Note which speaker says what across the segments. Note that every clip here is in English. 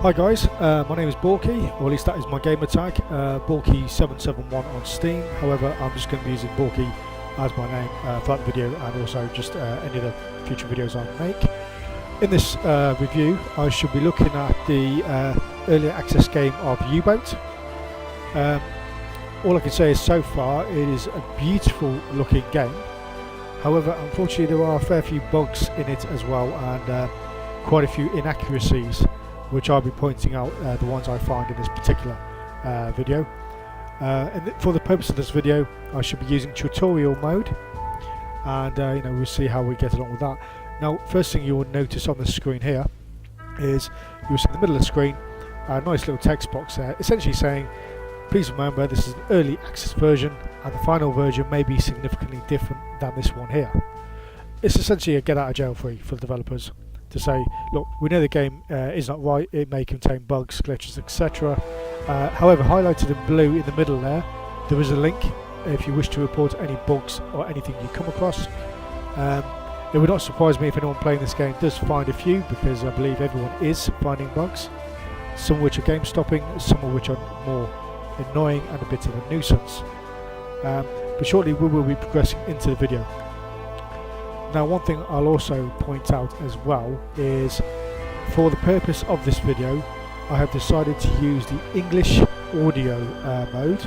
Speaker 1: Hi guys, my name is Borky, or at least that is my gamer tag, Borky771 on Steam. However, I'm just going to be using Borky as my name throughout the video, and also just any other future videos I make. In this review, I should be looking at the early access game of Uboat. All I can say is so far it is a beautiful looking game. However, unfortunately there are a fair few bugs in it as well, and quite a few inaccuracies, which I'll be pointing out, the ones I find in this particular video. For the purpose of this video, I should be using tutorial mode, and we'll see how we get along with that. Now, first thing you will notice on the screen here is you'll see in the middle of the screen a nice little text box there, essentially saying, please remember this is an early access version, and the final version may be significantly different than this one here. It's essentially a get out of jail free for the developers, to say, look, we know the game is not right, it may contain bugs, glitches, etc. However, highlighted in blue in the middle there is a link if you wish to report any bugs or anything you come across. It would not surprise me if anyone playing this game does find a few, because I believe everyone is finding bugs, some of which are game stopping, some of which are more annoying and a bit of a nuisance. But shortly we will be progressing into the video. Now, one thing I'll also point out as well is, for the purpose of this video, I have decided to use the English audio mode.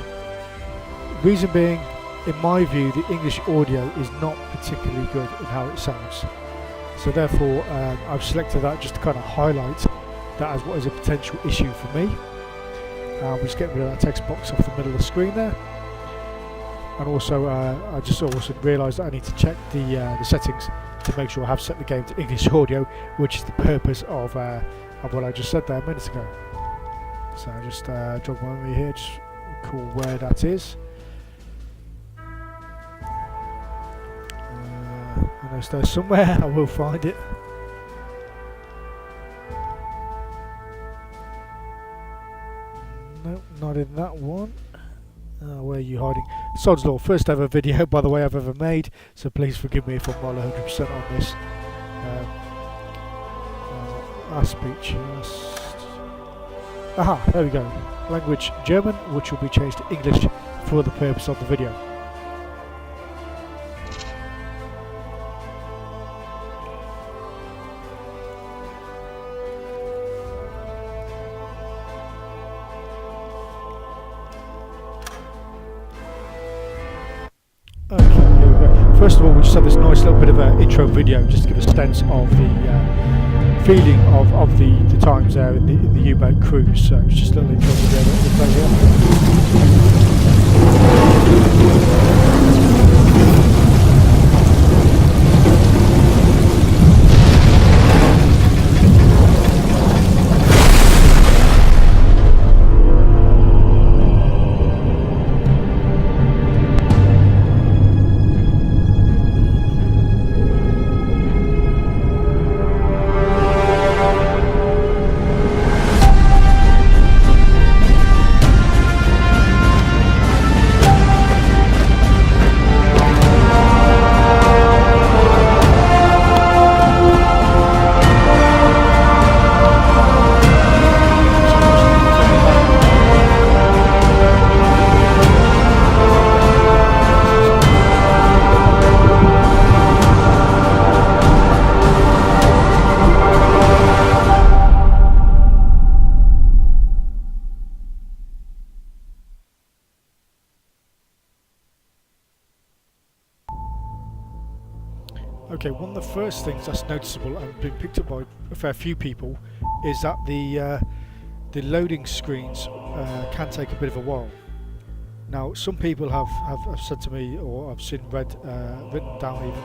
Speaker 1: Reason being, in my view, the English audio is not particularly good in how it sounds. So therefore, I've selected that just to kind of highlight that as what is a potential issue for me. We'll just get rid of that text box off the middle of the screen there. And also, I just also realised that I need to check the settings to make sure I have set the game to English audio, which is the purpose of what I just said there a minute ago. So I just jog my memory here, just recall where that is. I know it's there somewhere, I will find it. Nope, not in that one. Where are you hiding? Sod's Law, first ever video, by the way, I've ever made, so please forgive me if I'm not 100% on this. Speech, yes. Aha, there we go. Language German, which will be changed to English for the purpose of the video. Okay, here we go. First of all, we just have this nice little bit of an intro video just to give a sense of the feeling of the times there in the U-boat cruise. So it's just a little intro video that we'll play here. Okay, one of the first things that's noticeable and been picked up by a fair few people is that the loading screens can take a bit of a while. Now, some people have said to me, or I've seen written down even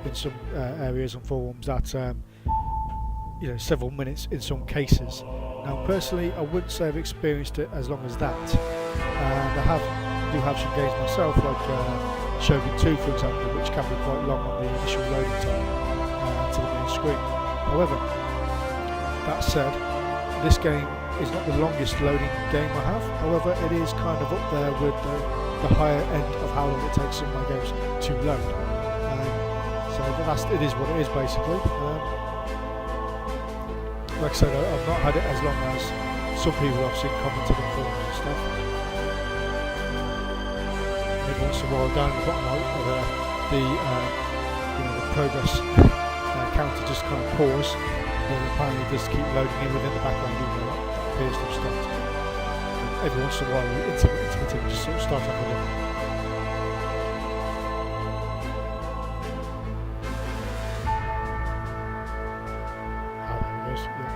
Speaker 1: in some areas and forums, that several minutes in some cases. Now, personally, I wouldn't say I've experienced it as long as that. And I do have some games myself, like Shogun 2, for example, which can be quite long on the initial loading time to the main screen. However, that said, this game is not the longest loading game I have. However, it is kind of up there with the higher end of how long it takes some of my games to load. So it is what it is, basically. like I said, I've not had it as long as some people I've seen commented on forums and stuff. Maybe once in a while down the bottom right of the progress counter just kind of pause, and apparently it does keep loading in within the background even though it appears to have stopped. Every once in a while, intermittently just sort of start up again.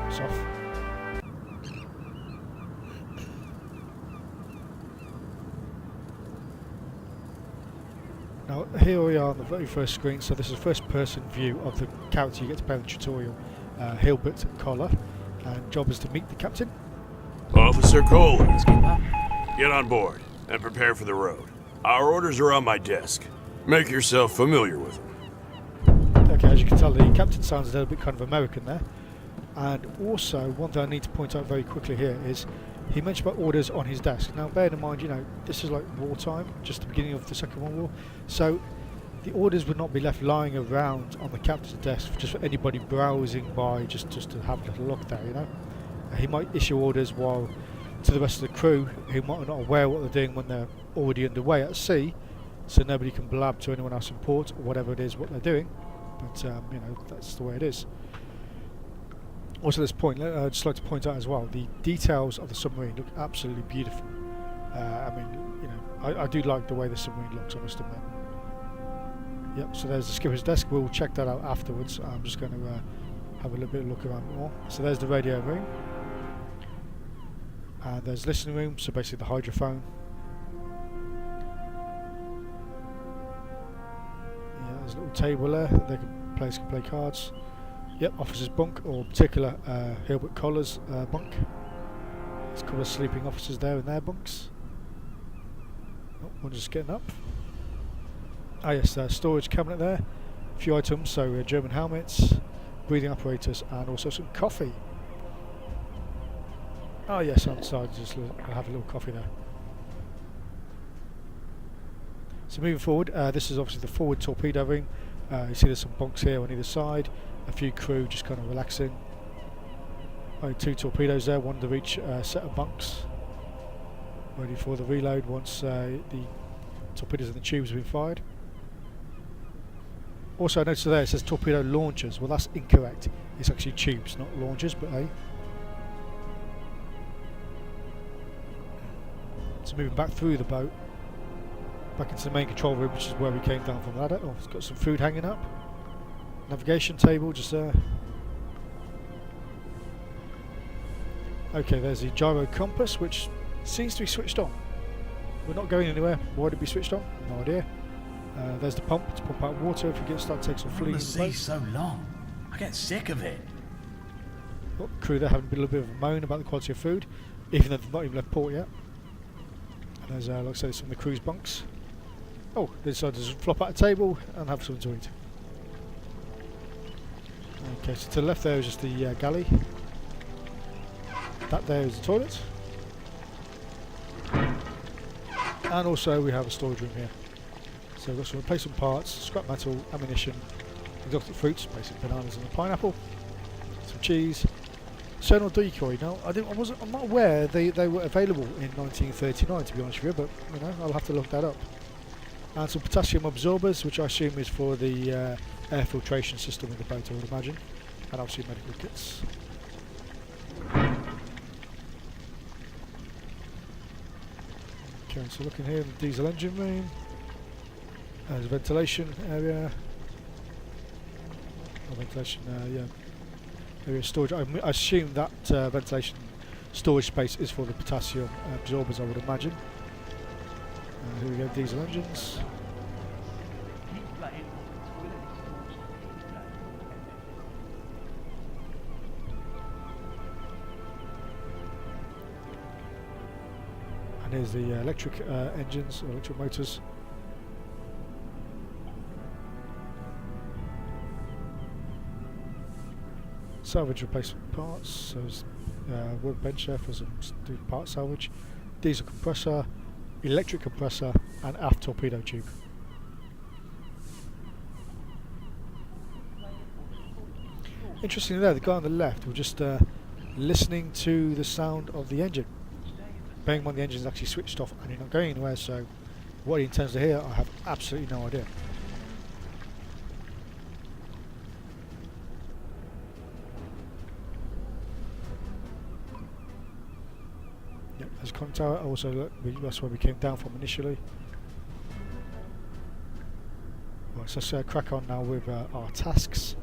Speaker 1: It's off. Now here we are on the very first screen, so this is a first person view of the character you get to play in the tutorial, Uboat Collar, and job is to meet the captain.
Speaker 2: Officer Kohler, get on board and prepare for the road. Our orders are on my desk. Make yourself familiar with them.
Speaker 1: Okay, as you can tell, the captain sounds a little bit kind of American there. And also, one thing I need to point out very quickly here is he mentioned about orders on his desk. Now, bear in mind, this is like wartime, just the beginning of the Second World War. So, the orders would not be left lying around on the captain's desk just for anybody browsing by, just to have a little look there, He might issue orders while to the rest of the crew who might not aware what they're doing when they're already underway at sea, so nobody can blab to anyone else in port or whatever it is what they're doing. But that's the way it is. Also, at this point, I'd just like to point out as well, the details of the submarine look absolutely beautiful. I do like the way the submarine looks, I must admit. Yep, so there's the skipper's desk. We'll check that out afterwards. I'm just going to have a little bit of a look around more. So there's the radio room. And there's listening room, so basically the hydrophone. Yeah, there's a little table there that players can play cards. Yep, officer's bunk, or particular Uboat Collar's bunk. There's a couple of sleeping officers there in their bunks. Oh, one just getting up. Ah yes, storage cabinet there. A few items, so German helmets, breathing apparatus, and also some coffee. Oh yes, outside, just have a little coffee there. So moving forward, this is obviously the forward torpedo ring. You see there's some bunks here on either side. A few crew just kind of relaxing. Only 2 torpedoes there, one to each set of bunks. Ready for the reload once the torpedoes and the tubes have been fired. Also, I noticed there it says torpedo launchers. Well, that's incorrect. It's actually tubes, not launchers, but hey. So moving back through the boat, back into the main control room, which is where we came down from the ladder. Oh, it's got some food hanging up. Navigation table just there. Okay, there's the gyro compass, which seems to be switched on. We're not going anywhere. Why would it be switched on? No idea. There's the pump to pump out water if you start to take some fleas.
Speaker 3: The sea's so long, I get sick of it.
Speaker 1: Oh, the crew there having a little bit of a moan about the quality of food, even though they've not even left port yet. And there's, like I said, some of the crew's bunks. Oh, they decided to just flop out a table and have something to eat. Okay, so to the left there is just the galley. That there is the toilet. And also we have a storage room here. So we've got some replacement parts, scrap metal, ammunition, exotic fruits, basically bananas and a pineapple, some cheese, sonar decoy. Now I'm not aware they were available in 1939, to be honest with you, but I'll have to look that up. And some potassium absorbers, which I assume is for the air filtration system in the boat, I would imagine, and obviously medical kits. Okay, so looking here in the diesel engine room, there's a ventilation area. Area storage. I assume that ventilation storage space is for the potassium absorbers, I would imagine. Here we go, diesel engines. And here's the electric engines, or electric motors. Salvage replacement parts, so there's workbench there for some part salvage, diesel compressor, electric compressor, and aft torpedo tube. Interestingly there, the guy on the left will just listening to the sound of the engine. Bearing in mind the engine is actually switched off and you're not going anywhere, so what he intends to hear, I have absolutely no idea. Yep, there's a conning tower. Also, look, that's where we came down from initially. Right, so let's crack on now with our tasks.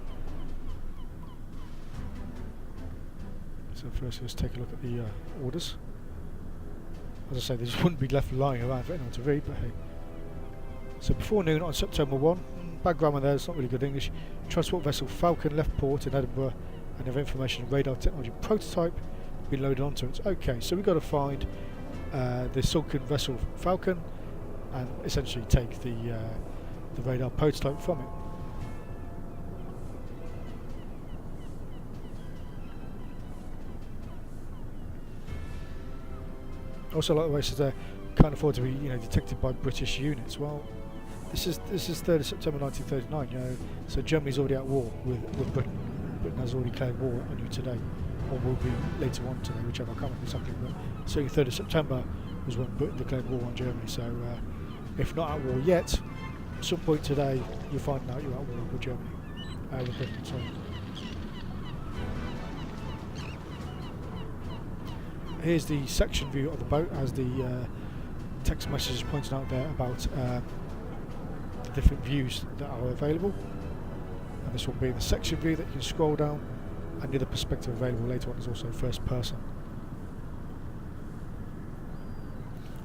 Speaker 1: So first let's take a look at the orders. As I say, they just wouldn't be left lying around for anyone to read, but hey. So before noon on September 1, bad grammar there, it's not really good English. Transport vessel Falcon left port in Edinburgh and have information radar technology prototype been loaded onto it. Okay, so we've got to find the sunken vessel Falcon and essentially take the radar prototype from it. Also, like the way it says there, can't afford to be, detected by British units. Well, this is 3rd of September 1939. So Germany's already at war with Britain. Britain has already declared war on you today, or will be later on today, whichever. I can't remember exactly. But certainly 3rd of September was when Britain declared war on Germany. So if not at war yet, at some point today you'll find out you're at war with Germany, with Britain. Sorry. Here's the section view of the boat, as the text message is pointing out there about the different views that are available. And this one being the section view that you can scroll down, and the other perspective available later on is also first person.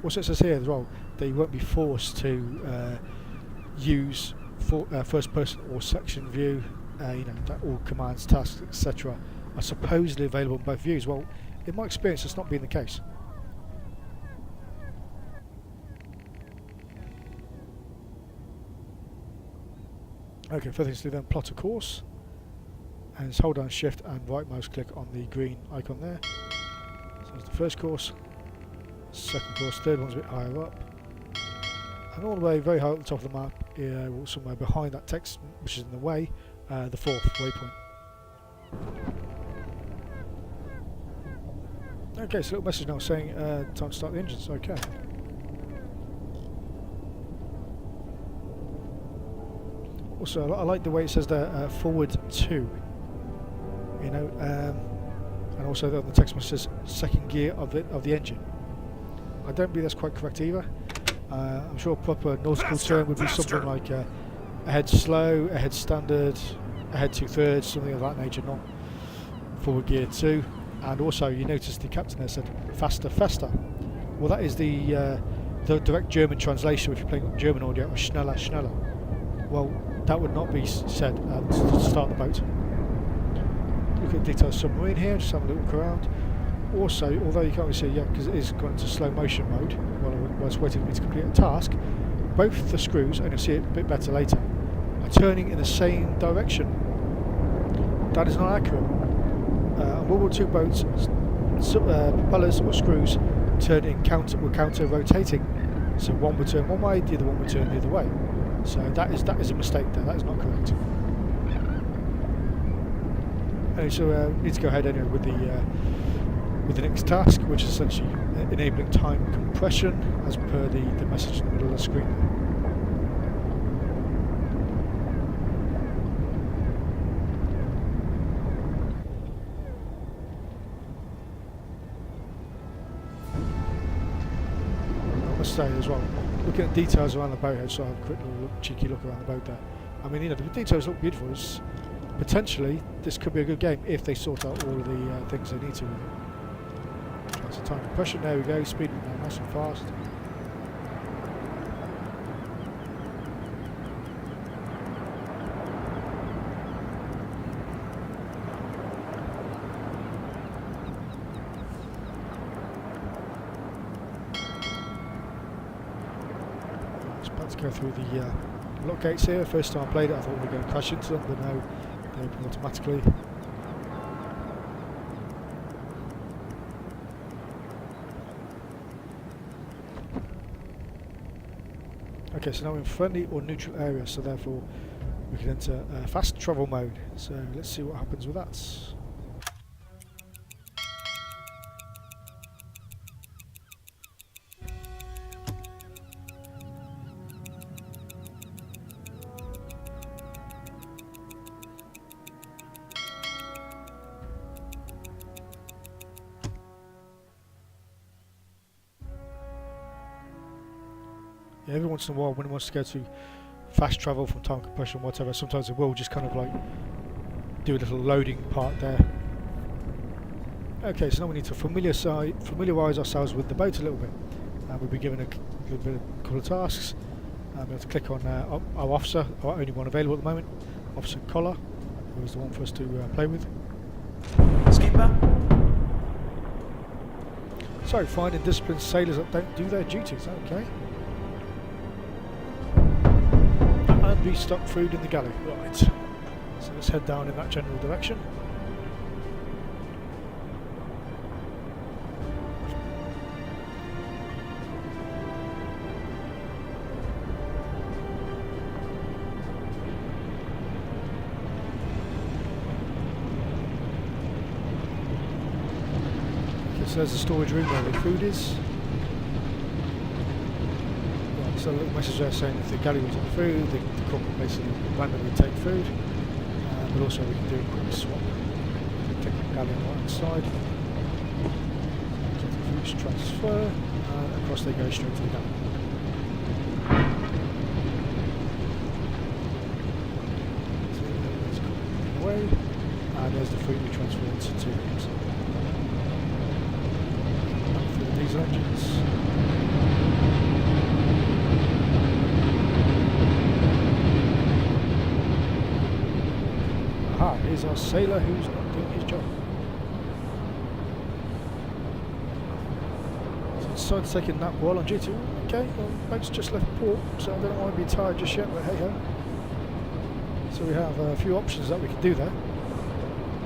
Speaker 1: Also, it says here as well that you won't be forced to use first person or section view. That all commands, tasks, etc. are supposedly available in both views. Well, in my experience, that's not been the case. Okay, further things to do then, plot a course. And just hold down shift and right mouse click on the green icon there. So that's the first course, second course, third one's a bit higher up. And all the way very high at the top of the map, somewhere behind that text, which is in the way, the fourth waypoint. Okay, so little message now saying time to start the engines. Okay. Also, I like the way it says there, forward 2. And also on the text message says second gear of the engine. I don't believe that's quite correct either. I'm sure a proper nautical term would be something like ahead slow, ahead standard, ahead 2/3, something of that nature, not forward gear 2. And also, you notice the captain there said faster, faster. Well, that is the direct German translation if you're playing German audio, or schneller, schneller. Well, that would not be said to start the boat. Look at the detailed submarine here, just have a little look around. Also, although you can't really see it yet because it is gone into slow motion mode while it's waiting for me to complete a task, both the screws, and you'll see it a bit better later, are turning in the same direction. That is not accurate. On World War II boats, propellers or screws turn in counter rotating. So one would turn one way, the other one would turn the other way. So that is a mistake there. That is not correct. Anyway, so we need to go ahead anyway with the next task, which is essentially enabling time compression, as per the message in the middle of the screen. Say as well, looking at details around the boat, so I have a quick little cheeky look around the bout there. I mean, the details look beautiful. Potentially, this could be a good game if they sort out all of the things they need to. That's the time compression. There we go. Speeding now, nice and fast. Go through the lock gates here. First time I played it, I thought we were going to crash into them, but no, they open automatically. Okay, so now we're in friendly or neutral area, so therefore we can enter fast travel mode. So let's see what happens with that. every once in a while when it wants to go to fast travel from time compression, whatever, sometimes it will just kind of like do a little loading part there. Okay, so now we need to familiarise ourselves with the boat a little bit. We'll be given a couple of tasks. We have to click on our officer, our only one available at the moment, Officer Collar, who is the one for us to play with.
Speaker 3: Skipper?
Speaker 1: So, find and discipline sailors that don't do their duties, okay. And restock food in the galley, right. So let's head down in that general direction. So there's the storage room where the food is. Right, so a little message there saying if the galley was on food, the cook will basically randomly take food. But also we can do a quick swap. Click on the galley on the right hand side. So the food's transfer, and across they go straight to the galley. So let's go away, and there's the food we transferred to 2 rooms. These engines. Aha, here's our sailor who's not doing his job. So decided to take a nap while on duty. Okay, well, boat's just left port, so I don't want to be tired just yet, but hey ho. So we have a few options that we can do there.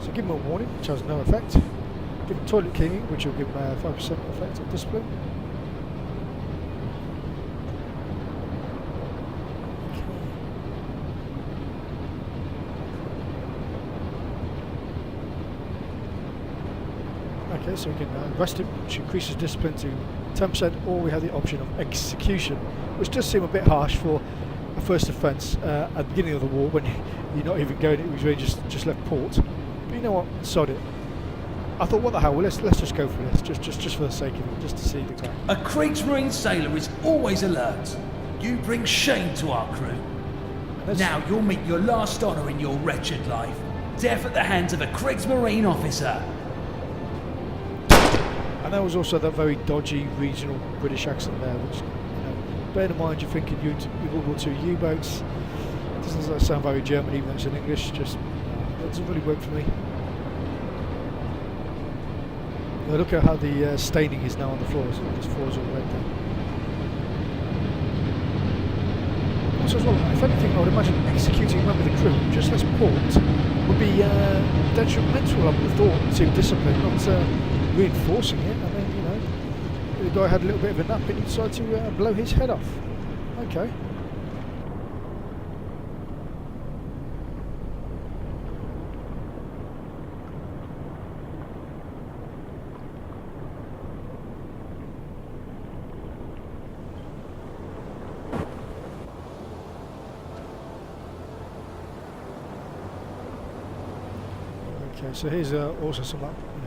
Speaker 1: So give him a warning, which has no effect. Give him toilet cleaning, which will give him a 5% effect on discipline. Okay, so we can arrest him, which increases discipline to 10%, or we have the option of execution, which does seem a bit harsh for a first offence at the beginning of the war when you're not even going, it was really just left port. But you know what, sod it. I thought, what the hell, well, let's just go for this, just for the sake of it, just to see the crack.
Speaker 3: A Kriegsmarine sailor is always alert. You bring shame to our crew. Now you'll meet your last honour in your wretched life. Death at the hands of a Kriegsmarine officer.
Speaker 1: And there was also that very dodgy regional British accent there, which, you know, bear in mind you're thinking World War II U-boats. Doesn't sound very German even though it's in English, just, it doesn't really work for me. Now look at how the staining is now on the floors. This floor is all red there. Also as well, if anything, I would imagine executing a member of the crew, just less port, would be detrimental, I would have thought, to discipline, not reinforcing it. I mean, you know, the guy had a little bit of a nap and he decided to blow his head off. Okay. Okay, so here's also some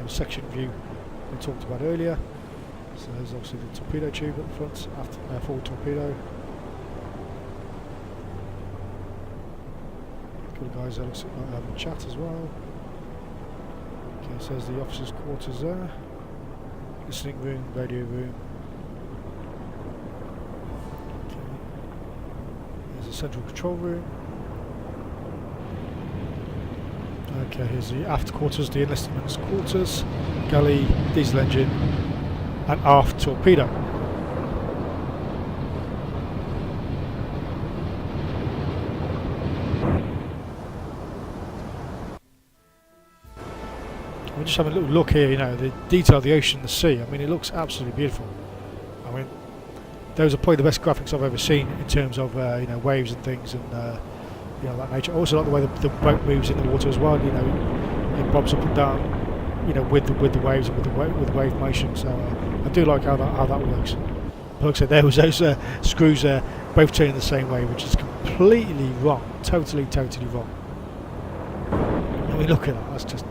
Speaker 1: section view we talked about earlier. So there's obviously the torpedo tube at the front, forward torpedo. A couple of guys that looks like having a chat as well. Okay, so there's the officers' quarters there. Listening room, radio room. Okay. There's a central control room. Okay, here's the aft quarters, the enlisted men's quarters, galley, diesel engine, and aft torpedo. We're just having a little look here, you know, the detail of the ocean and the sea. I mean, it looks absolutely beautiful. I mean, those are probably the best graphics I've ever seen in terms of, you know, waves and things and, you know, that nature. I also like the way the boat moves in the water as well. You know, it bobs up and down. You know, with the waves and with the wave motion. So I do like how that works. But like I said, there was those screws both turning the same way, which is completely wrong. Totally wrong. I mean, look at that. That's just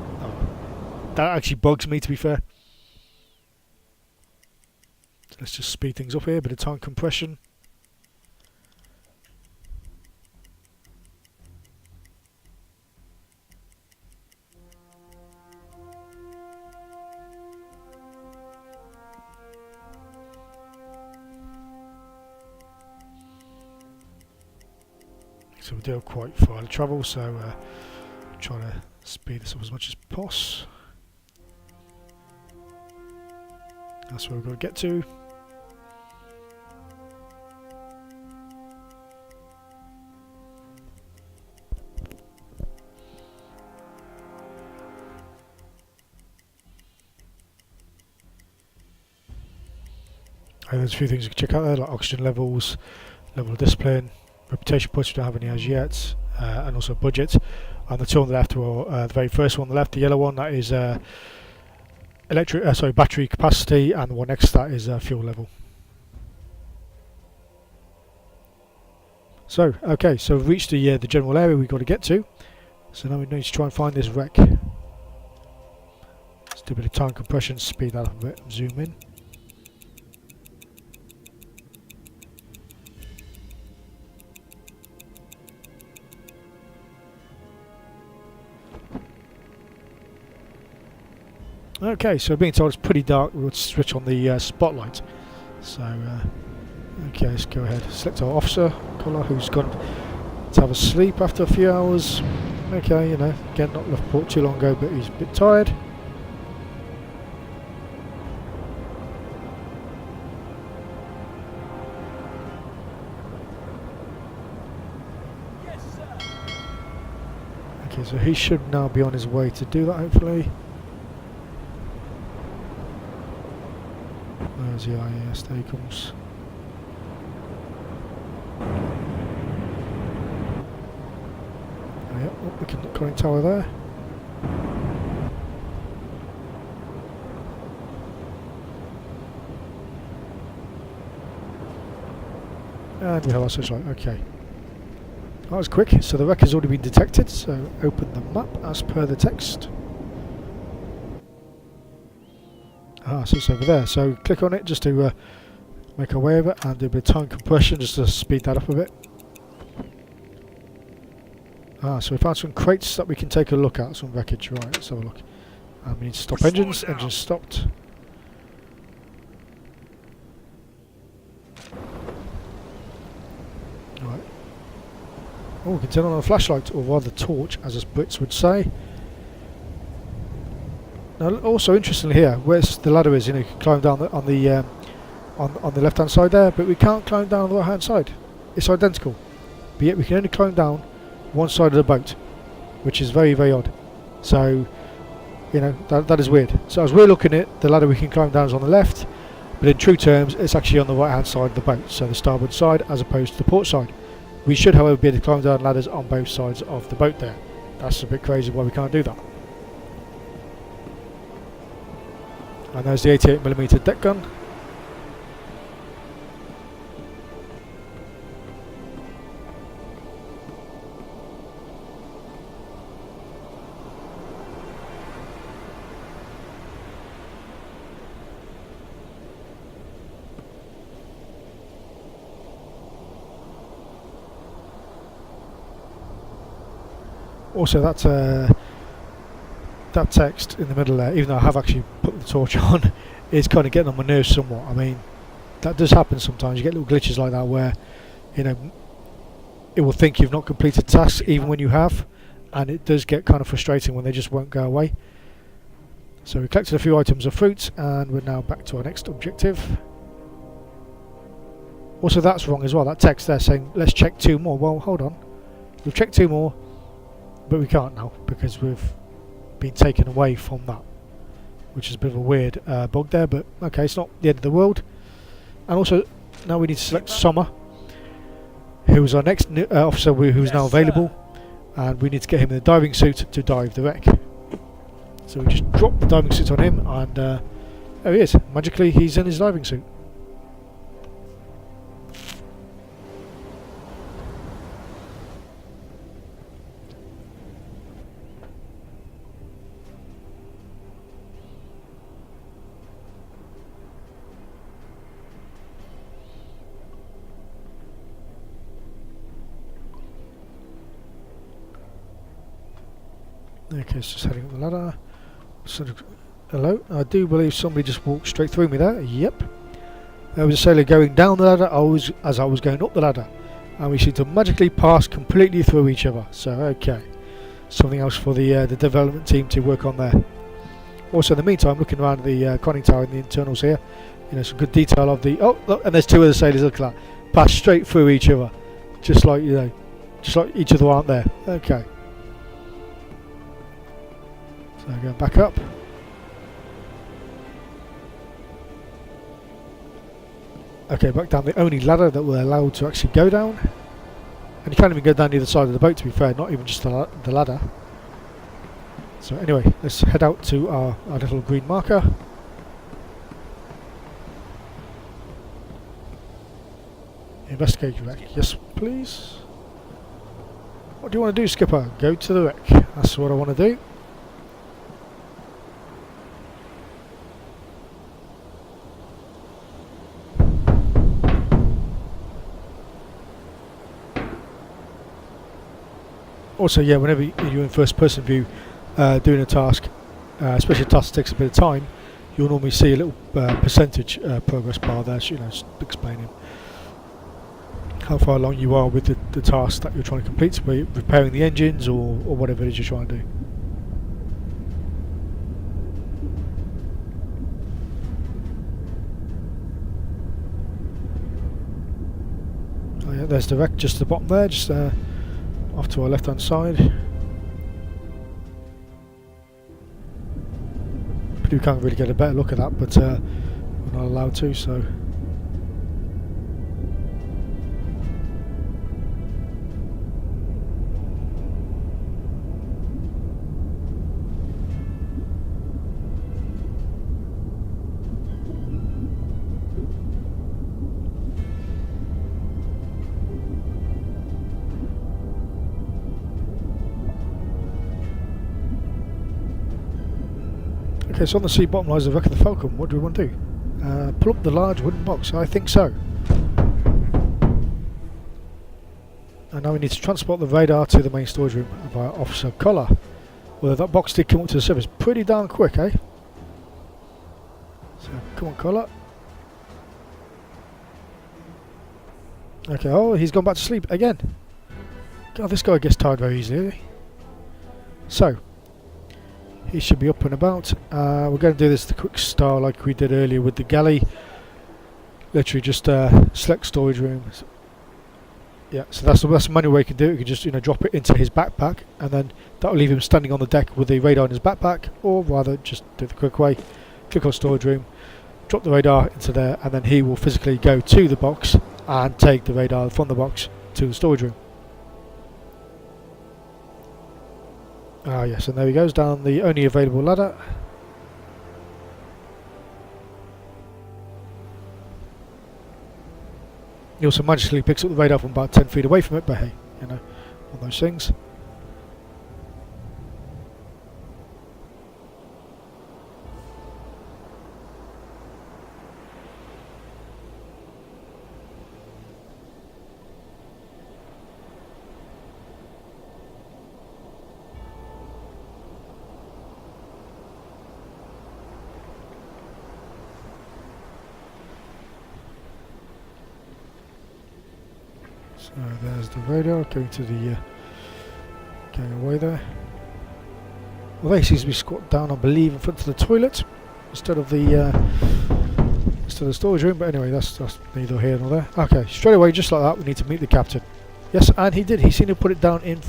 Speaker 1: that actually bugs me, to be fair. So let's just speed things up here. Bit of time compression. So we do have quite far to travel, so trying to speed this up as much as possible. That's where we've got to get to. And there's a few things you can check out there, like oxygen levels, level of discipline, reputation points, we don't have any as yet, and also budget. And the two on the left, well, the very first one on the left, the yellow one, that is battery capacity, and the one next to that is fuel level. So, okay, so we've reached the general area we've got to get to. So now we need to try and find this wreck. Let's do a bit of time compression, speed that up a bit, zoom in. Okay, so being told it's pretty dark, we'll switch on the spotlight. So, okay, let's go ahead. Select our officer, Collar, who's gone to have a sleep after a few hours. Okay, you know, again, not left port too long ago, but he's a bit tired.
Speaker 3: Yes, sir.
Speaker 1: Okay, so he should now be on his way to do that, hopefully. There's the IAS, there he comes. Oh, yeah, we can look conning tower there. And we have our searchlight, okay. That was quick, so the wreck has already been detected, so open the map as per the text. So it's over there, so click on it just to make our way over, and do a bit of time compression just to speed that up a bit. So we found some crates that we can take a look at, some wreckage. Right, let's have a look. We need to stop engines. Engines stopped. Right. Oh, we can turn on a flashlight, or rather torch, as us Brits would say. Now, also interestingly here, where the ladder is, you know, you can climb down on the left-hand side there, but we can't climb down on the right-hand side. It's identical, but yet we can only climb down one side of the boat, which is very, very odd. So, you know, that is weird. So as we're looking at the ladder we can climb down is on the left, but in true terms, it's actually on the right-hand side of the boat, so the starboard side as opposed to the port side. We should, however, be able to climb down ladders on both sides of the boat there. That's a bit crazy why we can't do that. And there's the 88mm deck gun. Also, that text in the middle there, even though I have actually put the torch on, is kind of getting on my nerves somewhat. I mean, that does happen sometimes. You get little glitches like that where, you know, it will think you've not completed tasks even when you have, and it does get kind of frustrating when they just won't go away. So we collected a few items of fruit, and we're now back to our next objective. Also, that's wrong as well. That text there saying, let's check 2 more. Well, hold on. We've checked 2 more, but we can't now because we've been taken away from that, which is a bit of a weird bug there, but okay, it's not the end of the world. And also, now we need to select Sommer, who is our next officer who's now available, and we need to get him in the diving suit to dive the wreck. So we just drop the diving suit on him, and there he is. Magically, he's in his diving suit. Okay, it's just heading up the ladder. Sort of, hello, I do believe somebody just walked straight through me there. Yep. There was a sailor going down the ladder as I was going up the ladder. and we seem to magically pass completely through each other. So okay, something else for the development team to work on there. Also in the meantime, looking around at the conning tower in the internals here, you know, some good detail of the, oh look, and there's two other sailors, look at that, pass straight through each other, just like, you know, just like each other aren't there. Okay, so going back up. Okay, back down the only ladder that we're allowed to actually go down. And you can't even go down the other side of the boat, to be fair, not even just the ladder. So anyway, let's head out to our little green marker. Investigate wreck. Yes, please. What do you want to do, Skipper? Go to the wreck. That's what I want to do. Also, yeah, whenever you're in first person view doing a task, especially a task that takes a bit of time, you'll normally see a little percentage progress bar there, so, you know, explaining how far along you are with the task that you're trying to complete, so repairing the engines or whatever it is you're trying to do. Oh yeah, there's the wreck just at the bottom there, just off to our left hand side. We can't really get a better look at that, but we're not allowed to, so. Okay, so on the sea bottom lies the wreck of the Falcon. What do we want to do? Pull up the large wooden box. I think so. And now we need to transport the radar to the main storage room via Officer Collar. Well, that box did come up to the surface pretty darn quick, eh? So, come on, Collar. Okay, oh, he's gone back to sleep again. God, this guy gets tired very easily, doesn't he? So, he should be up and about. We're going to do this the quick style like we did earlier with the galley. Literally just select storage room. Yeah, so that's the manual way you can do it. You can just, you know, drop it into his backpack, and then that will leave him standing on the deck with the radar in his backpack. Or rather, just do it the quick way. Click on storage room, drop the radar into there, and then he will physically go to the box and take the radar from the box to the storage room. Ah yes, and there he goes down the only available ladder. He also magically picks up the radar from about 10 feet away from it, but hey, you know, one of those things. So there's the radar going to the going away there. Well, they seems to be squat down, I believe, in front of the toilet instead of the storage room. But anyway, that's neither here nor there. Okay, straight away, just like that, we need to meet the captain. Yes, and he did. He seemed to put it down in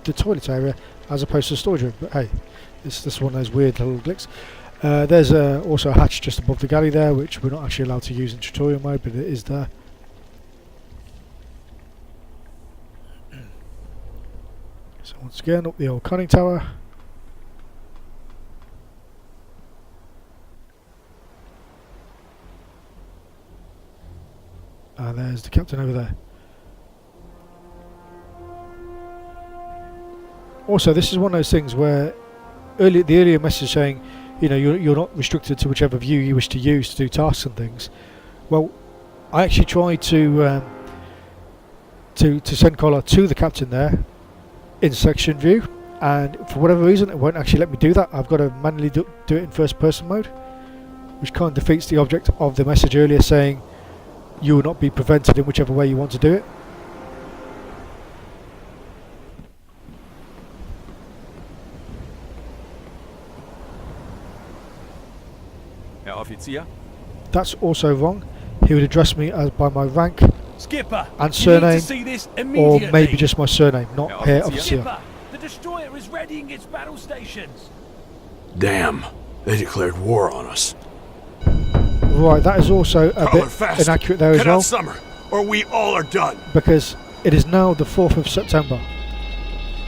Speaker 1: the toilet area as opposed to the storage room. But hey, this is one of those weird little glitches. There's also a hatch just above the galley there, which we're not actually allowed to use in tutorial mode, but it is there. So once again, up the old conning tower. And there's the captain over there. Also, this is one of those things where the earlier message saying, you know, you're not restricted to whichever view you wish to use to do tasks and things. Well, I actually tried to send Collar to the captain there in section view, and for whatever reason it won't actually let me do that. I've got to manually do it in first person mode, which kind of defeats the object of the message earlier saying you will not be prevented in whichever way you want to do it.
Speaker 4: Herr Offizier.
Speaker 1: That's also wrong. He would address me as by my rank
Speaker 3: Skipper,
Speaker 1: and
Speaker 3: you need
Speaker 1: surname,
Speaker 3: to see this
Speaker 1: or
Speaker 3: immediately.
Speaker 1: maybe just my surname, not
Speaker 4: Yeah,
Speaker 1: Herr
Speaker 4: Offizier.
Speaker 1: Offizier.
Speaker 3: Skipper, the destroyer is readying its battle stations.
Speaker 2: Damn, they declared war on us.
Speaker 1: Right, that is also a
Speaker 2: Color
Speaker 1: bit
Speaker 2: fast.
Speaker 1: inaccurate there as
Speaker 2: Cut
Speaker 1: well,
Speaker 2: out summer, or we all are done.
Speaker 1: because it is now the 4th of September.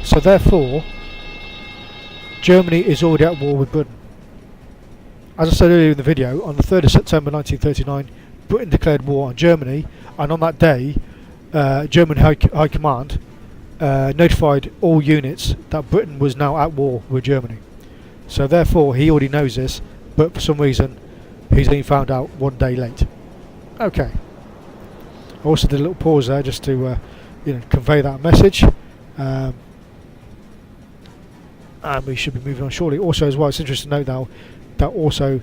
Speaker 1: So therefore, Germany is already at war with Britain. As I said earlier in the video, on the 3rd of September 1939, Britain declared war on Germany, and on that day, German High Command notified all units that Britain was now at war with Germany. So therefore, he already knows this, but for some reason, he's only found out one day late. Okay. I also did a little pause there just to convey that message. And we should be moving on shortly. Also, as well, it's interesting to note now that also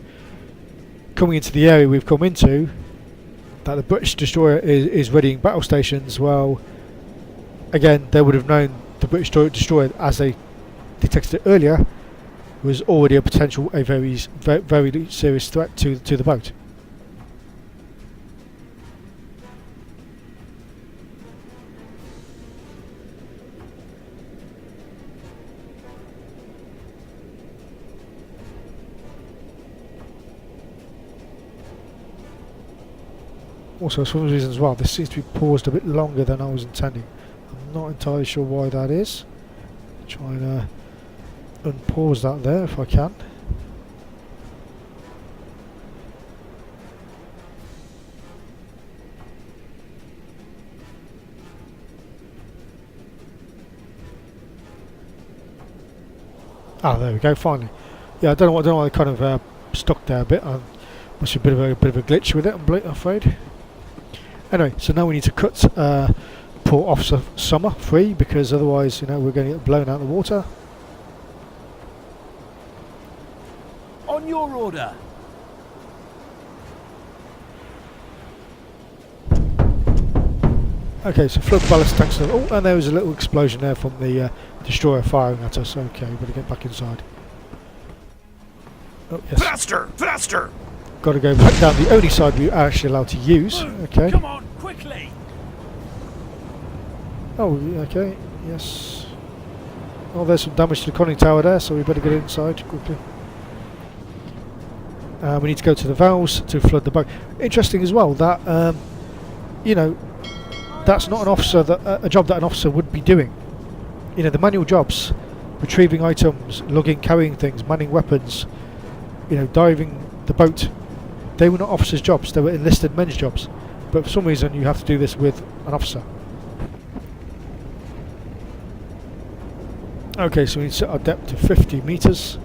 Speaker 1: coming into the area we've come into, that the British destroyer is readying battle stations. Well, again, they would have known the British destroyer, as they detected it earlier, was already a potential, a very serious threat to the boat. Also, for some reason as well, this seems to be paused a bit longer than I was intending. I'm not entirely sure why that is. Trying to unpause that there if I can. Ah, there we go. Finally. Yeah, I don't know why they kind of stuck there a bit. Must be a bit of a glitch with it, I'm afraid. Anyway, so now we need to cut Port Officer Summer free, because otherwise, we're going to get blown out of the water.
Speaker 3: On your order.
Speaker 1: Okay, so flood ballast tanks. Oh, and there was a little explosion there from the destroyer firing at us. Okay, we better get back inside. Oh, yes.
Speaker 2: Faster! Faster!
Speaker 1: Got to go back down the only side we are actually allowed to use. Okay.
Speaker 3: Come on, quickly.
Speaker 1: Oh, okay. Yes. Oh, there's some damage to the conning tower there, so we better get inside quickly. We need to go to the valves to flood the boat. Interesting as well that that's not an officer a job that an officer would be doing. The manual jobs, retrieving items, lugging, carrying things, manning weapons, diving the boat. They were not officers' jobs, they were enlisted men's jobs. But for some reason you have to do this with an officer. Okay, so we need to set our depth to 50 metres.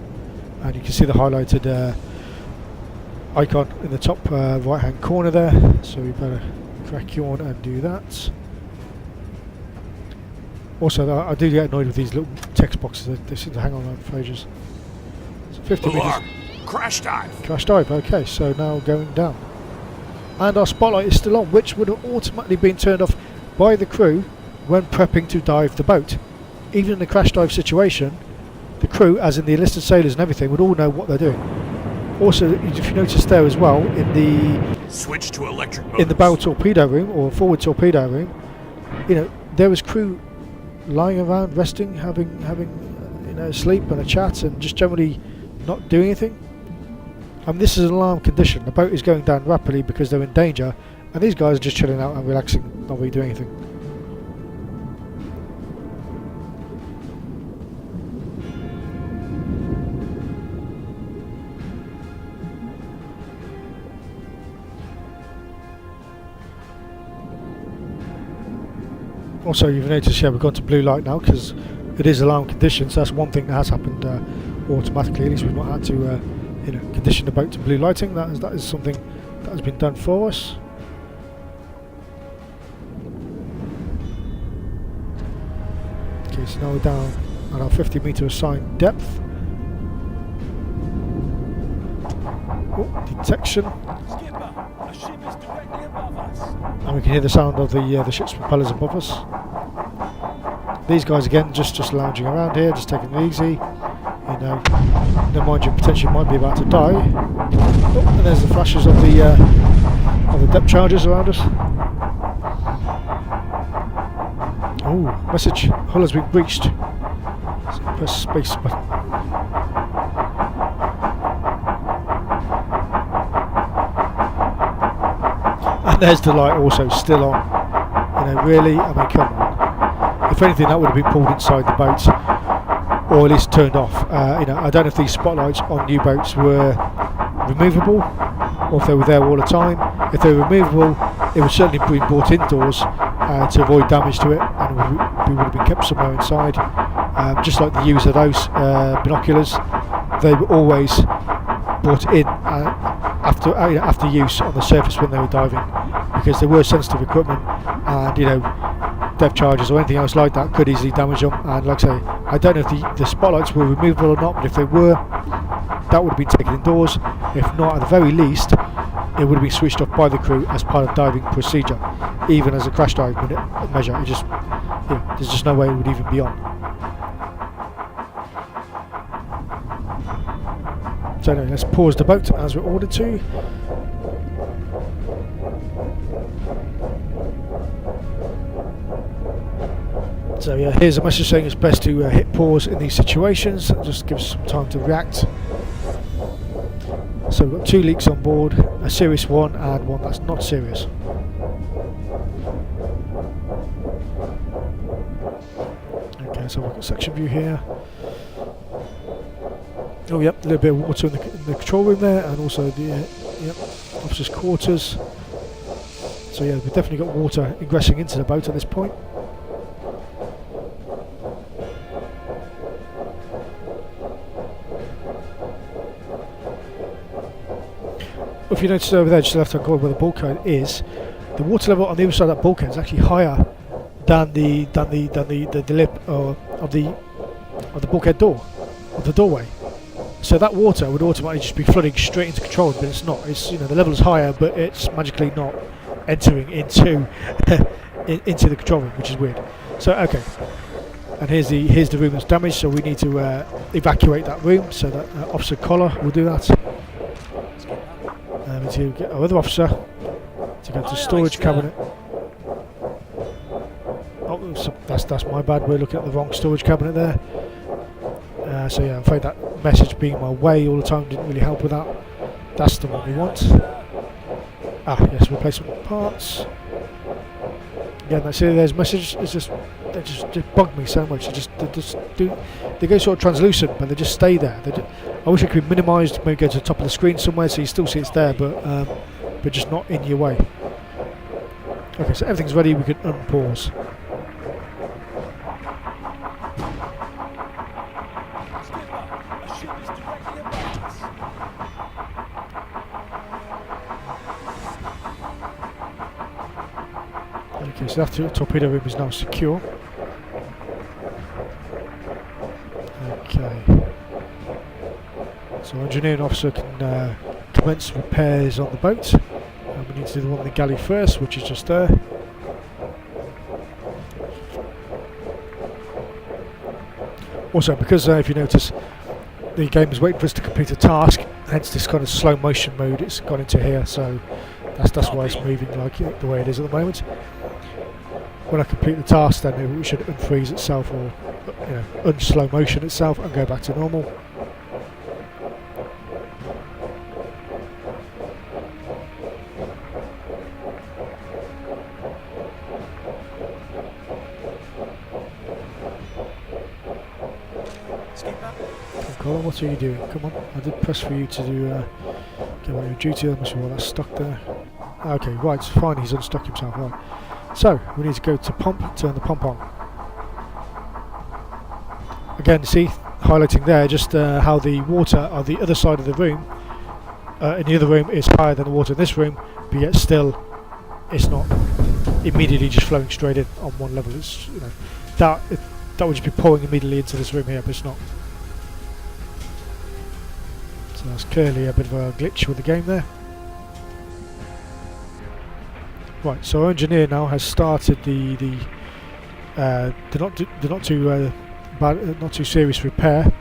Speaker 1: And you can see the highlighted icon in the top right hand corner there. So we better crack you on and do that. Also, I do get annoyed with these little text boxes, they seem to hang on for ages. So 50 metres.
Speaker 2: Alarm! Crash dive!
Speaker 1: Crash dive, okay, so now going down. And our spotlight is still on, which would have automatically been turned off by the crew when prepping to dive the boat. Even in a crash dive situation, the crew, as in the enlisted sailors and everything, would all know what they're doing. Also, if you notice there as well, in the
Speaker 2: Switch to electric motors.
Speaker 1: in the bow torpedo room or forward torpedo room, there was crew lying around, resting, having sleep and a chat, and just generally not doing anything. I mean, this is an alarm condition. The boat is going down rapidly because they're in danger, and these guys are just chilling out and relaxing, not really doing anything. Also, you've noticed, we've gone to blue light now because it is alarm conditions. That's one thing that has happened automatically. At least we've not had to, condition the boat to blue lighting. That is something that has been done for us. Okay, so now we're down at our 50 metre assigned depth. Oh, detection.
Speaker 3: Skipper, a ship is directly above us.
Speaker 1: And we can hear the sound of the ship's propellers above us. These guys again just lounging around here, just taking it easy. Mind you, potentially might be about to die. Oh, and there's the flashes of the depth charges around us. Oh, message. Hull has been breached. So press space button. And there's the light also still on. You know, really? I mean, come on. If anything, that would have been pulled inside the boat, or at least turned off. You know, I don't know if these spotlights on new boats were removable, or if they were there all the time. If they were removable, it would certainly be brought indoors to avoid damage to it, and it would have been kept somewhere inside. Just like the use of those binoculars, they were always brought in after use on the surface when they were diving, because they were sensitive equipment, and you know, depth charges or anything else like that could easily damage them. And like I say, I don't know if the spotlights were removable or not, but if they were, that would have been taken indoors. If not, at the very least, it would have been switched off by the crew as part of diving procedure, even as a crash dive measure. It just, you know, there's just no way it would even be on. So anyway, let's pause the boat as we're ordered to. So yeah, here's a message saying it's best to hit pause in these situations, just gives some time to react. So we've got 2 leaks on board, a serious one and one that's not serious. Okay, so we've got section view here. Oh yep, a little bit of water in the control room there, and also the yep, officers' quarters. So yeah, we've definitely got water ingressing into the boat at this point. If you notice over there, just left hand corner where the bulkhead is, the water level on the other side of that bulkhead is actually higher than the lip of the bulkhead door, of the doorway. So that water would automatically just be flooding straight into control, but it's not. It's, you know, the level is higher, but it's magically not entering into into the control room, which is weird. So okay, and here's the room that's damaged. So we need to evacuate that room. So that Officer Collar will do that. We need to get our other officer to go to the storage cabinet. Oh, so that's my bad. We're looking at the wrong storage cabinet there. So yeah, I'm afraid that message being my way all the time didn't really help with that. That's the one we want. Ah yes, replacement parts. Again, that's it. There's message. It's just they just bug me so much. They go sort of translucent, but they just stay there. I wish it could be minimised. Maybe go to the top of the screen somewhere so you still see it's there, but just not in your way. Okay, so everything's ready. We can unpause. Okay, so that torpedo room is now secure. Okay. So engineering officer can commence repairs on the boat. And we need to do the one on the galley first, which is just there. Also, because if you notice, the game is waiting for us to complete a task, hence this kind of slow motion mode it's gone into here, so that's why it's moving like the way it is at the moment. When I complete the task, then it should unfreeze itself, or you know, unslow motion itself and go back to normal. Colin, what are you doing? Come on, I did press for you to do get on your duty. I'm not sure why that's stuck there. Okay, right, fine, he's unstuck himself, right. So, we need to go to pump, turn the pump on. Again, see, highlighting there just how the water on the other side of the room, in the other room, is higher than the water in this room, but yet still it's not immediately just flowing straight in on one level. It's, you know, that would just be pouring immediately into this room here, but it's not. So that's clearly a bit of a glitch with the game there. Right, so our engineer now has started the not too serious repair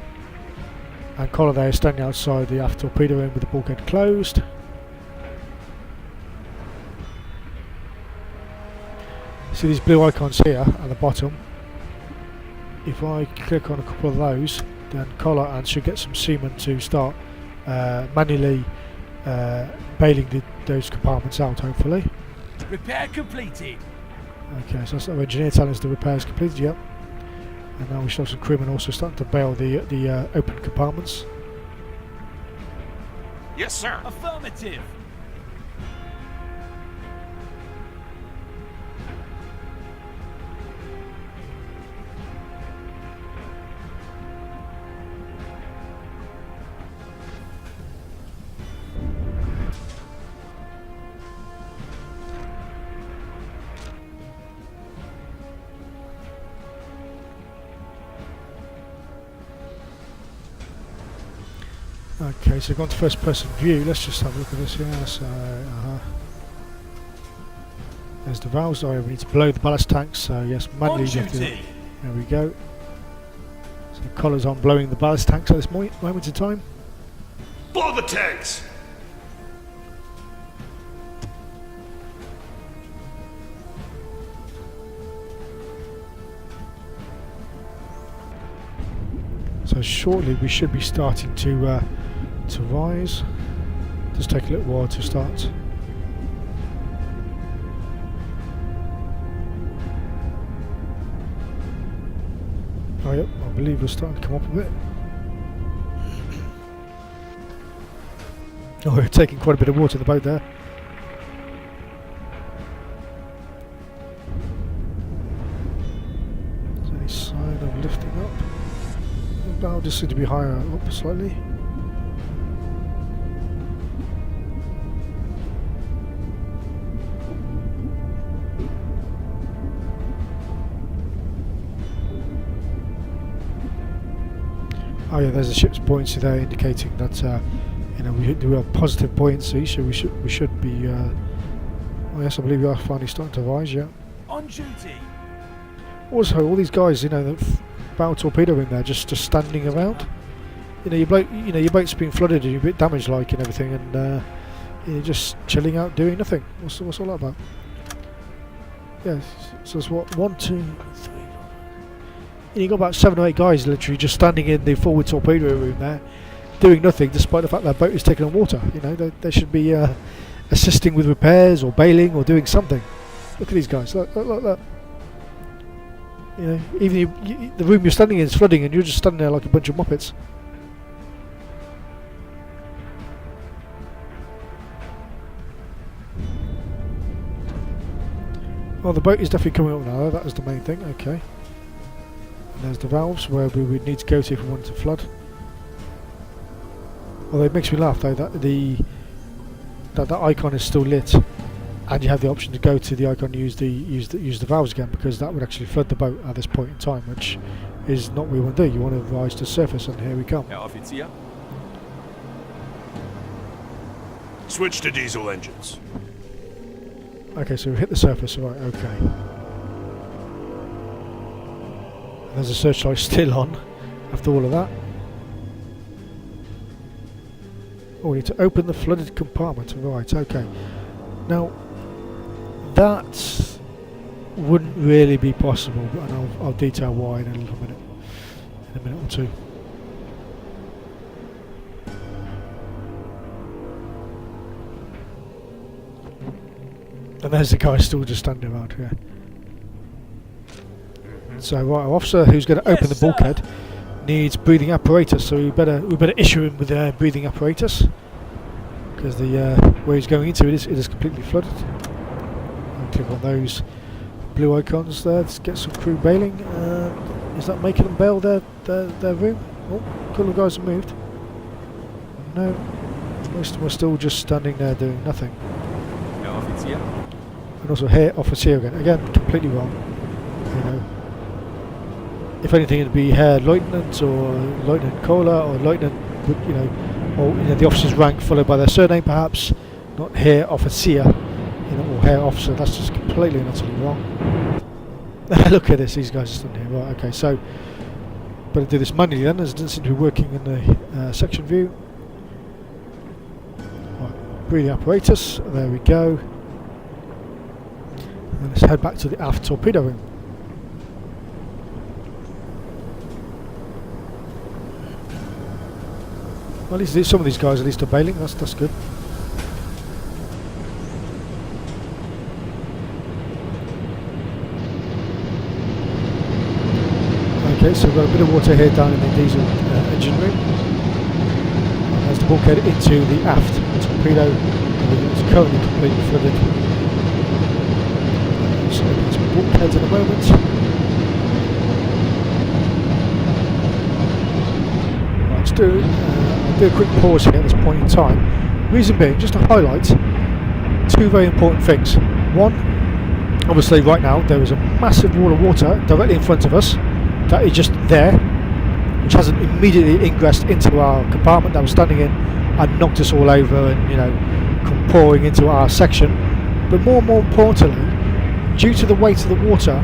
Speaker 1: And Collar there is standing outside the aft torpedo room with the bulkhead closed. See these blue icons here at the bottom. If I click on a couple of those, then Collar and should get some seamen to start manually bailing those compartments out, hopefully.
Speaker 3: Repair completed.
Speaker 1: Okay, so that's our engineer telling us the repairs completed, yep. And now we should have some crewmen also starting to bail the open compartments.
Speaker 2: Yes, sir.
Speaker 3: Affirmative.
Speaker 1: Okay, so gone to first person view. Let's just have a look at this here. So, there's the valves. Oh, we need to blow the ballast tanks. So yes, manually.
Speaker 3: Duty.
Speaker 1: There we go. So the Collar's on blowing the ballast tanks at this moment in time.
Speaker 2: Blow the tanks!
Speaker 1: So shortly we should be starting to rise. Just take a little while to start. Oh yep, I believe we're starting to come up a bit. Oh, we're taking quite a bit of water in the boat there. Is there any sign of lifting up? The bow just seems to be higher up slightly. Oh yeah, there's the ship's buoyancy there, indicating that you know we have positive buoyancy, so we should be. Oh yes, I believe we are finally starting to rise. Yeah.
Speaker 3: On duty.
Speaker 1: Also, all these guys, you know, that bow torpedo in there, just standing around. You know, your boat's been flooded and you're a bit damaged, like, and everything, and you're just chilling out, doing nothing. What's all that about? Yeah. So it's what 1, 2, 3. You got about 7 or 8 guys literally just standing in the forward torpedo room there, doing nothing, despite the fact their boat is taking on water. You know, they should be assisting with repairs or bailing or doing something. Look at these guys. Look. You know, even the room you're standing in is flooding, and you're just standing there like a bunch of muppets. Well, the boat is definitely coming up now. That is the main thing. Okay. There's the valves where we would need to go to if we wanted to flood. Although it makes me laugh though that that icon is still lit, and you have the option to go to the icon and use the valves again, because that would actually flood the boat at this point in time, which is not what we want to do. You want to rise to the surface, and here we come.
Speaker 4: Herr Offizier.
Speaker 2: Switch to diesel engines.
Speaker 1: Okay, so we've hit the surface. Right. Okay. There's a searchlight still on after all of that. Oh, we need to open the flooded compartment. Right, okay. Now, that wouldn't really be possible, and I'll detail why in a little minute. In a minute or two. And there's the guy still just standing around here. So right, our officer who's going to open the bulkhead needs breathing apparatus, so we better issue him with breathing apparatus, because the where he's going into it is completely flooded. I'll click on those blue icons there to get some crew bailing. Is that making them bail their room? Oh, a couple of guys have moved. No, most of them are still just standing there doing nothing.
Speaker 4: Herr Offizier.
Speaker 1: And also here, officer again, completely wrong. You know. If anything, it'd be Herr Lieutenant or Lieutenant Kohler or Lieutenant, you know, or the officer's rank followed by their surname, perhaps. Not Herr Offizier, you know, or Herr Officer. That's just completely and utterly wrong. Look at this; these guys are standing here. Right, okay. So Better do this manually then, as it doesn't seem to be working in the section view. Right, breathing apparatus, there we go. And let's head back to the aft torpedo room. Well, at least some of these guys at least are bailing, that's good. Okay, so we've got a bit of water here down in the diesel engine room. And there's the bulkhead into the aft torpedo. It's currently completely flooded. So there's bulkheads in a moment. Right, let's do I'll do a quick pause here at this point in time. Reason being, just to highlight two very important things. One, obviously right now there is a massive wall of water directly in front of us that is just there, which hasn't immediately ingressed into our compartment that was standing in and knocked us all over and, you know, come pouring into our section. But more importantly, due to the weight of the water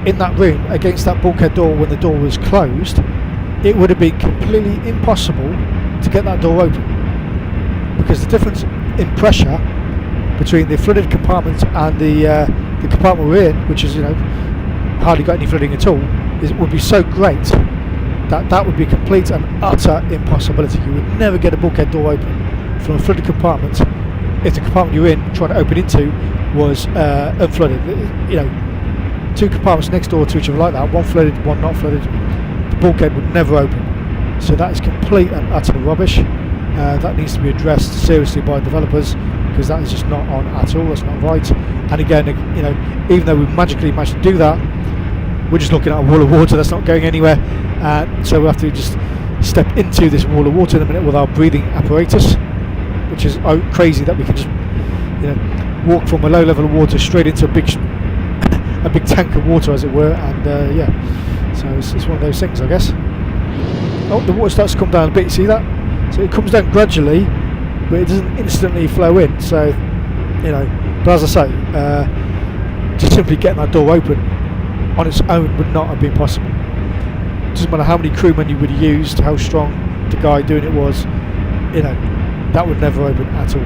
Speaker 1: in that room against that bulkhead door when the door was closed, it would have been completely impossible to get that door open, because the difference in pressure between the flooded compartment and the compartment we're in, which is, you know, hardly got any flooding at all, would be so great that would be a complete and utter impossibility. You would never get a bulkhead door open from a flooded compartment if the compartment you're in trying to open into was unflooded. You know, two compartments next door to each other like that, one flooded, one not flooded, the bulkhead would never open. So that is complete and utter rubbish. That needs to be addressed seriously by developers, because that is just not on at all. That's not right. And again, you know, even though we magically managed to do that, we're just looking at a wall of water that's not going anywhere. So we'll have to just step into this wall of water in a minute with our breathing apparatus, which is crazy that we can just, you know, walk from a low level of water straight into a big tank of water, as it were. And yeah, so it's one of those things, I guess. Oh, the water starts to come down a bit. You see that? So it comes down gradually, but it doesn't instantly flow in. So, you know, but as I say, just simply getting that door open on its own would not have been possible. Doesn't matter how many crewmen you would have used, how strong the guy doing it was, you know, that would never open at all.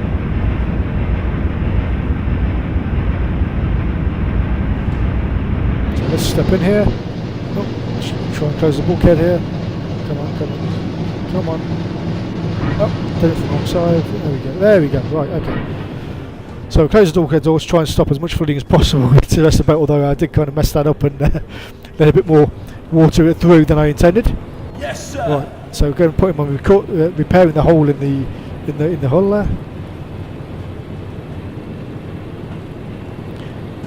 Speaker 1: So let's step in here. Oh, try and close the bulkhead here. Come on. Oh, did it from the wrong side. There we go. Right, okay. So close the bulkhead doors, try and stop as much flooding as possible to the rest of the boat, although I did kind of mess that up and let a bit more water through than I intended.
Speaker 3: Yes, sir.
Speaker 1: Right, so we're going to put him on repairing the hole in the hull there.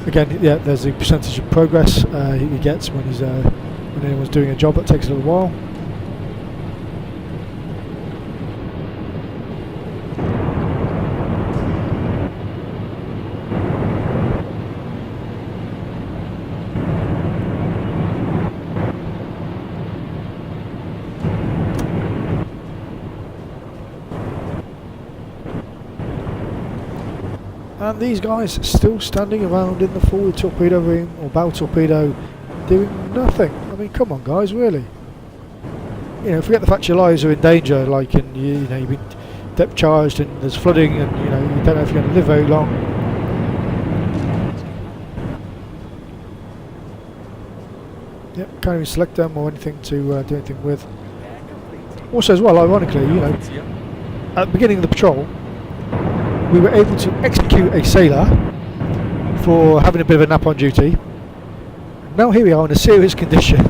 Speaker 1: Again, yeah, there's the percentage of progress he gets when anyone's doing a job that takes a little while. And these guys are still standing around in the forward torpedo room or bow torpedo doing nothing. I mean, come on guys, really. You know, forget the fact your lives are in danger, like you've been depth charged and there's flooding and you don't know if you're going to live very long. Yep, can't even select them or anything to do anything with. Also as well, ironically, at the beginning of the patrol, we were able to execute a sailor for having a bit of a nap on duty. Now here we are in a serious condition,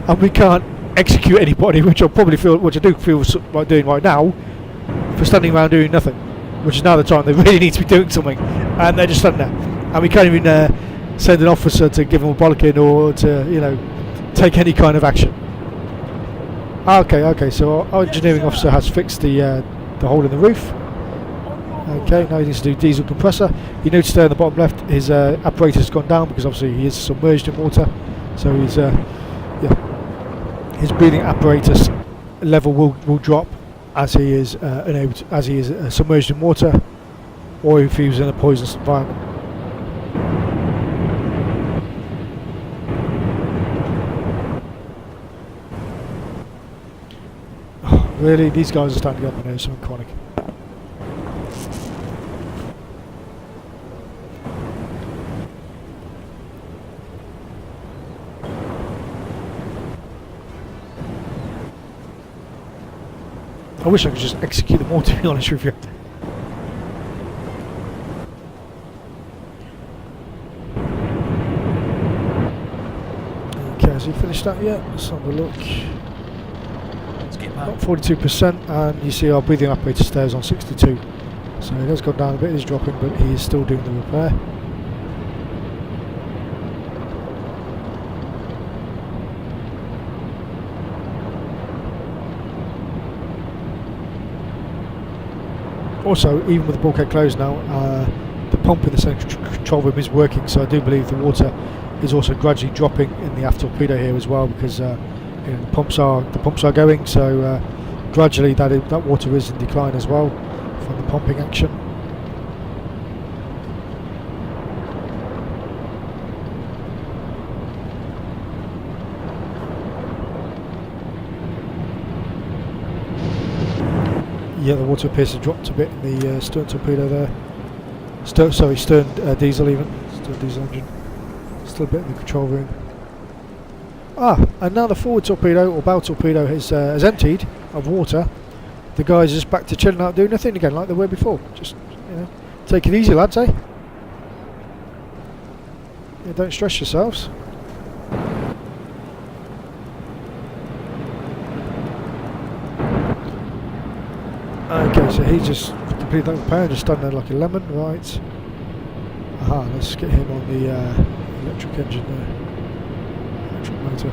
Speaker 1: and we can't execute anybody, which I do feel like doing right now, for standing around doing nothing. Which is now the time they really need to be doing something, and they're just standing there, and we can't even send an officer to give them a bollocking or to take any kind of action. Okay. So our engineering officer has fixed the hole in the roof. Okay, now he needs to do diesel compressor. You notice there on the bottom left his apparatus has gone down because obviously he is submerged in water. So his breathing apparatus level will drop as he is submerged in water, or if he was in a poisonous environment. Really, these guys are starting to get on my nerves, something chronic. I wish I could just execute them all, to be honest with you. Okay, has he finished that yet? Let's have a look. Got 42%, and you see our breathing apparatus stays on 62. So it has gone down a bit, he's dropping, but he is still doing the repair. Also, even with the bulkhead closed now, the pump in the central control room is working, so I do believe the water is also gradually dropping in the aft torpedo here as well, because the pumps are going, so gradually that water is in decline as well from the pumping action. Yeah, the water appears to have dropped a bit in the stern torpedo there. Stern diesel even. Stern diesel engine. Still a bit in the control room. Ah, and now the forward torpedo, or bow torpedo, has emptied of water. The guys are just back to chilling out, doing nothing again like they were before. Just, take it easy, lads, eh? Yeah, don't stress yourselves. Okay, so he just completed that repair, just done there like a lemon, right? Aha, let's get him on the electric engine there. Electric motor.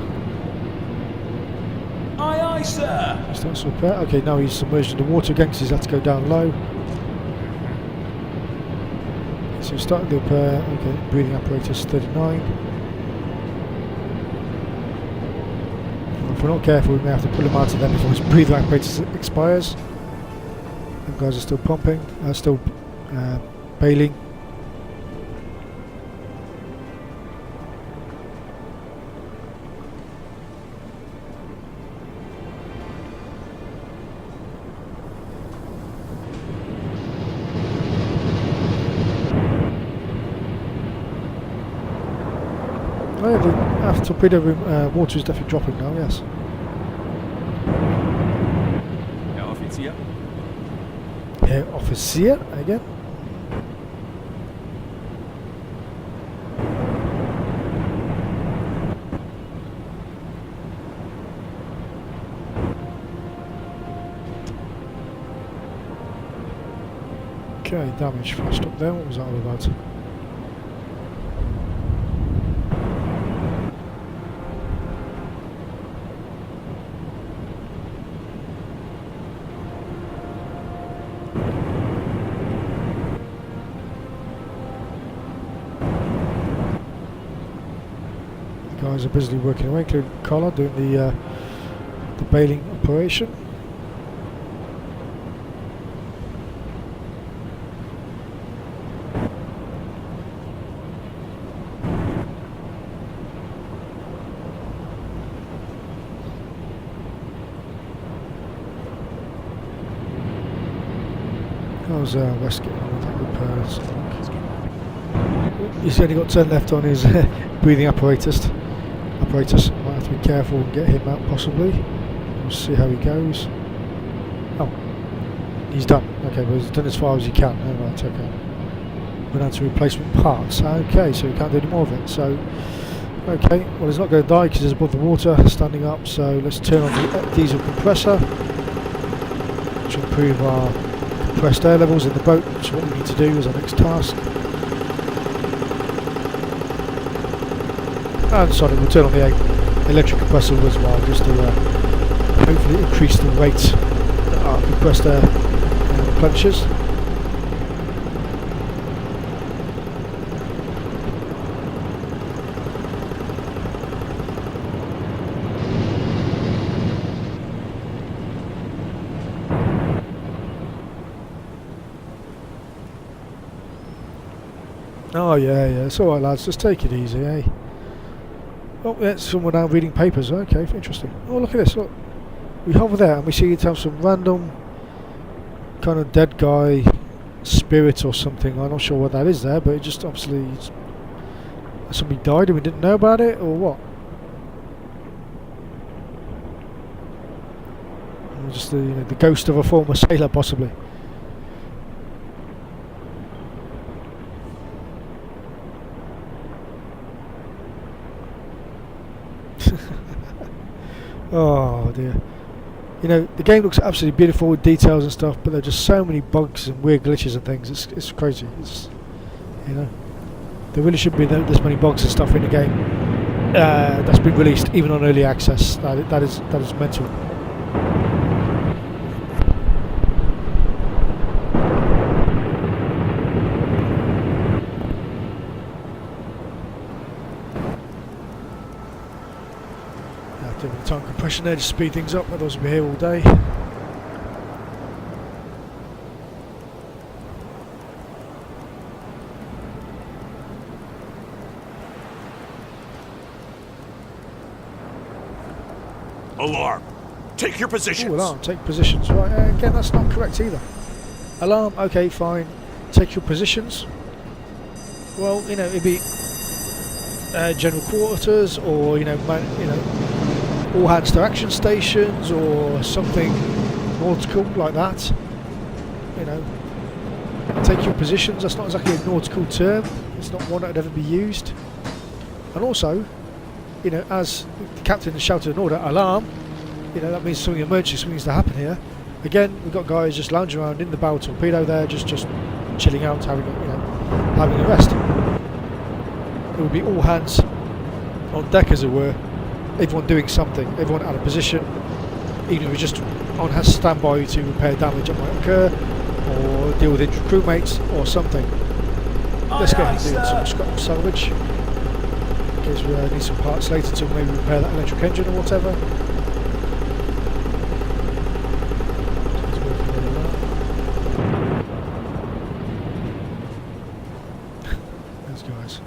Speaker 3: Aye, aye, sir.
Speaker 1: Starts to repair. Okay, now he's submerged in the water again because he's had to go down low. So he's starting the repair. Okay, breathing apparatus 39. If we're not careful, we may have to pull him out of there before his breathing apparatus expires. The guys are still pumping, still bailing. Oh yeah, the aft torpedo room water is definitely dropping now, yes.
Speaker 4: Herr Offizier?
Speaker 1: Herr Offizier again. Okay, damage flashed up there. What was that all about? Guys are busily working away, including Collar doing the bailing operation. How's West getting on with that repair? He's only got 10 left on his breathing apparatus. Might have to be careful and get him out possibly. We'll see how he goes. Oh, he's done. Okay, well he's done as far as he can. Oh, right, okay. We're down to replacement parts. Okay, so we can't do any more of it. So, okay, well he's not going to die because he's above the water, standing up. So let's turn on the diesel compressor to improve our compressed air levels in the boat, which is what we need to do as our next task. And sorry, we'll turn on the electric compressor as well, just to hopefully increase the rate that our compressed air replenishes. Oh yeah, it's alright lads, just take it easy, eh? Oh, that's someone now reading papers. Okay, interesting. Oh, look at this. Look. we hover there and we see it have some random kind of dead guy spirit or something. I'm not sure what that is there, but it just obviously somebody died and we didn't know about it, or what? Or just the ghost of a former sailor, possibly. Oh dear. You know, the game looks absolutely beautiful with details and stuff, but there are just so many bugs and weird glitches and things. It's crazy. It's, you know, there really shouldn't be this many bugs and stuff in the game that's been released, even on early access. That is mental. Doing the time compression there to speed things up, otherwise we'll be here all day.
Speaker 2: Alarm! Take your positions!
Speaker 1: Ooh, alarm, take positions. Right, again, that's not correct either. Alarm, okay, fine. Take your positions. Well, you know, it'd be general quarters, or all hands to action stations, or something nautical like that. You know, take your positions. That's not exactly a nautical term. It's not one that would ever be used. And also, you know, as the captain has shouted an order, alarm. You know, that means something emergency, something needs to happen here. Again, we've got guys just lounging around in the bow torpedo there, just chilling out, having a rest. It would be all hands on deck, as it were. Everyone doing something, everyone out of position, even if it's just on standby to repair damage that might occur, or deal with injured crewmates, or something. Let's go and do some scrap salvage, in case we need some parts later to maybe repair that electric engine or whatever. Those guys.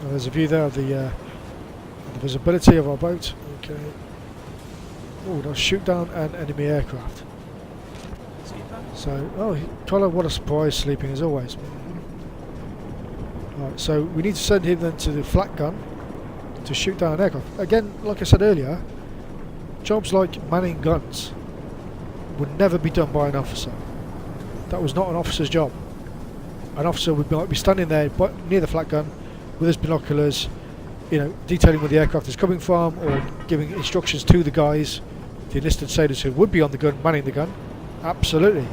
Speaker 1: Well, there's a view there of the visibility of our boat. Okay. Oh, now shoot down an enemy aircraft. So, oh, Tyler, what a surprise, sleeping as always. Right, so we need to send him then to the flak gun to shoot down an aircraft. Again, like I said earlier, jobs like manning guns would never be done by an officer. That was not an officer's job. An officer would be standing there near the flak gun with his binoculars, you know, detailing where the aircraft is coming from, or giving instructions to the guys, the enlisted sailors who would be on the gun, manning the gun. Absolutely.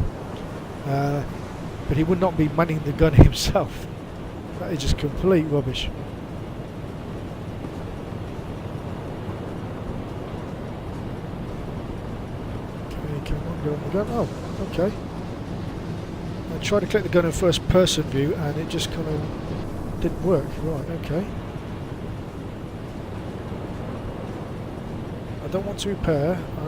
Speaker 1: But he would not be manning the gun himself. That is just complete rubbish. Okay, come on, go on the gun. Oh, okay. I tried to click the gun in first person view and it just kind of didn't work. Right, okay. I don't want to repair, I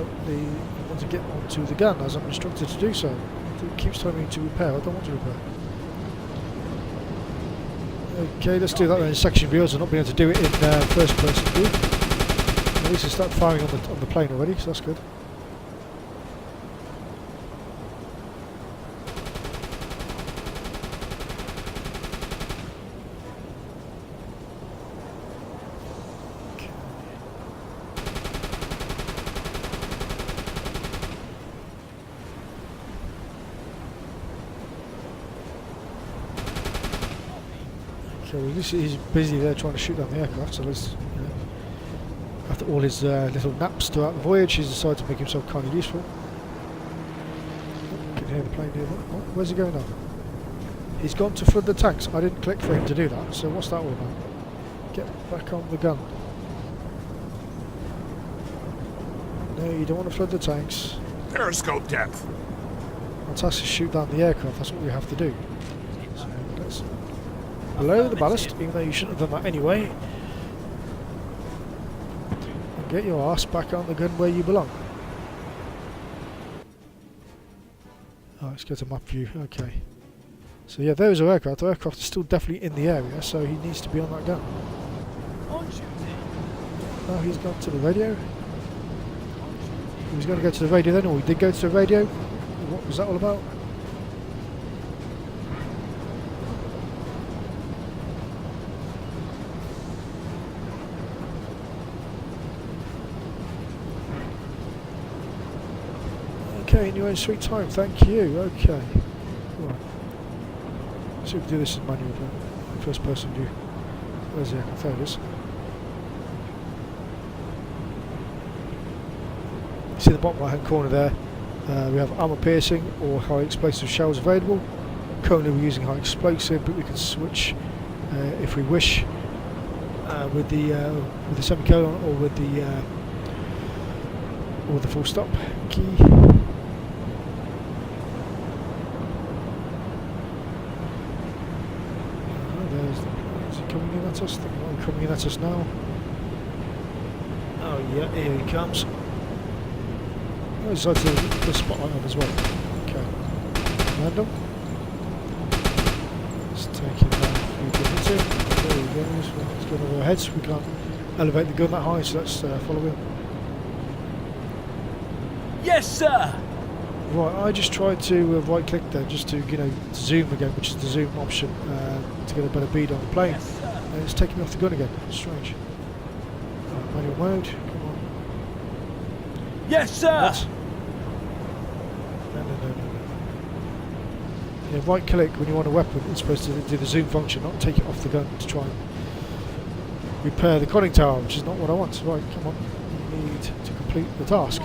Speaker 1: want to get onto the gun as I'm instructed to do so. It keeps telling me to repair, I don't want to repair. Okay, let's do that then in section view, as I'm not being able to do it in first person view. At least I start firing on the plane already, so that's good. So he's busy there trying to shoot down the aircraft, so let's, you know, after all his little naps throughout the voyage, he's decided to make himself kind of useful. You can hear the plane here. Oh, where's he going now? He's gone to flood the tanks. I didn't click for him to do that, so what's that all about? Get back on the gun. No, you don't want to flood the tanks.
Speaker 2: Periscope depth.
Speaker 1: Let's actually shoot down the aircraft, that's what we have to do. So let's below the ballast, even though you shouldn't have done that anyway. And get your arse back on the gun where you belong. Oh, let's go to map view, okay. So yeah, those are aircraft. The aircraft is still definitely in the area, so he needs to be on that gun. Oh, he's gone to the radio. He was going to go to the radio then, or he did go to the radio. What was that all about? Okay, in your own sweet time, thank you. Okay. Right. Let's see if we do this in manual first person view. Where's the aircraft? There it is. You see the bottom right hand corner there. We have armour piercing or high explosive shells available. Currently we're using high explosive, but we can switch if we wish with the semicolon or with the full stop key. Is he coming in at us? Coming in at us now. Oh yeah, here he comes. Oh, he's decided to put the spotlight on as well. Okay. Random. Let's take him down. There he goes. Let's go over our heads. We can't elevate the gun that high, so let's follow him.
Speaker 3: Yes, sir!
Speaker 1: Right, I just tried to right click there just to, zoom again, which is the zoom option, to get a better bead on the plane.
Speaker 3: Yes, sir.
Speaker 1: And it's taking me off the gun again. Strange. Right, manual mode. Come on.
Speaker 3: Yes, sir!
Speaker 1: What? No. Yeah, right click when you want a weapon, it's supposed to do the zoom function, not take it off the gun to try and repair the conning tower, which is not what I want. Right, come on. We need to complete the task.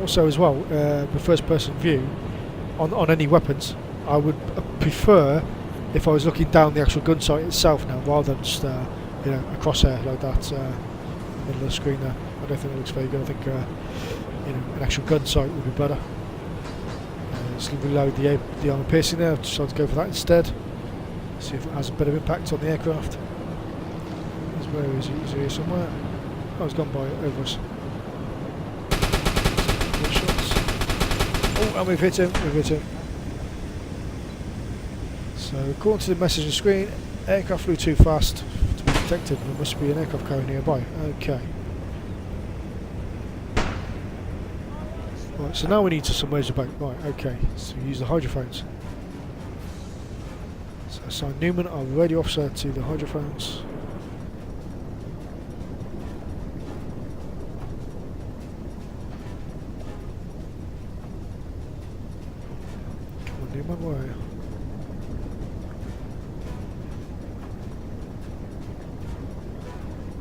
Speaker 1: Also as well, the first person view on any weapons, I would prefer if I was looking down the actual gun sight itself now, rather than just a crosshair like that in the middle of the screen there. I don't think it looks very good. I think an actual gun sight would be better. Just reload the armour piercing there. I've decided to go for that instead. See if it has a bit of impact on the aircraft. Where is he? Is he here somewhere? Oh, he's gone by over us. Oh, and we've hit him. So according to the messaging screen, aircraft flew too fast to be detected. There must be an aircraft carrier nearby. Okay. Right, so now we need to submerge the boat. Right, okay. So we use the hydrophones. So assign Newman, our radio officer, to the hydrophones. Come on, Newman, where are you?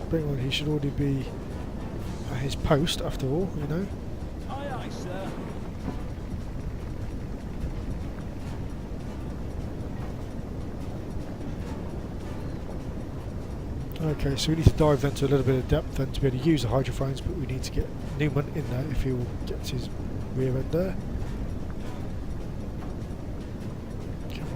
Speaker 1: Bring on, he should already be at his post after all,
Speaker 3: Aye, aye, sir.
Speaker 1: Okay, so we need to dive then to a little bit of depth then to be able to use the hydrophones, but we need to get Newman in there if he will get to his rear end there. Come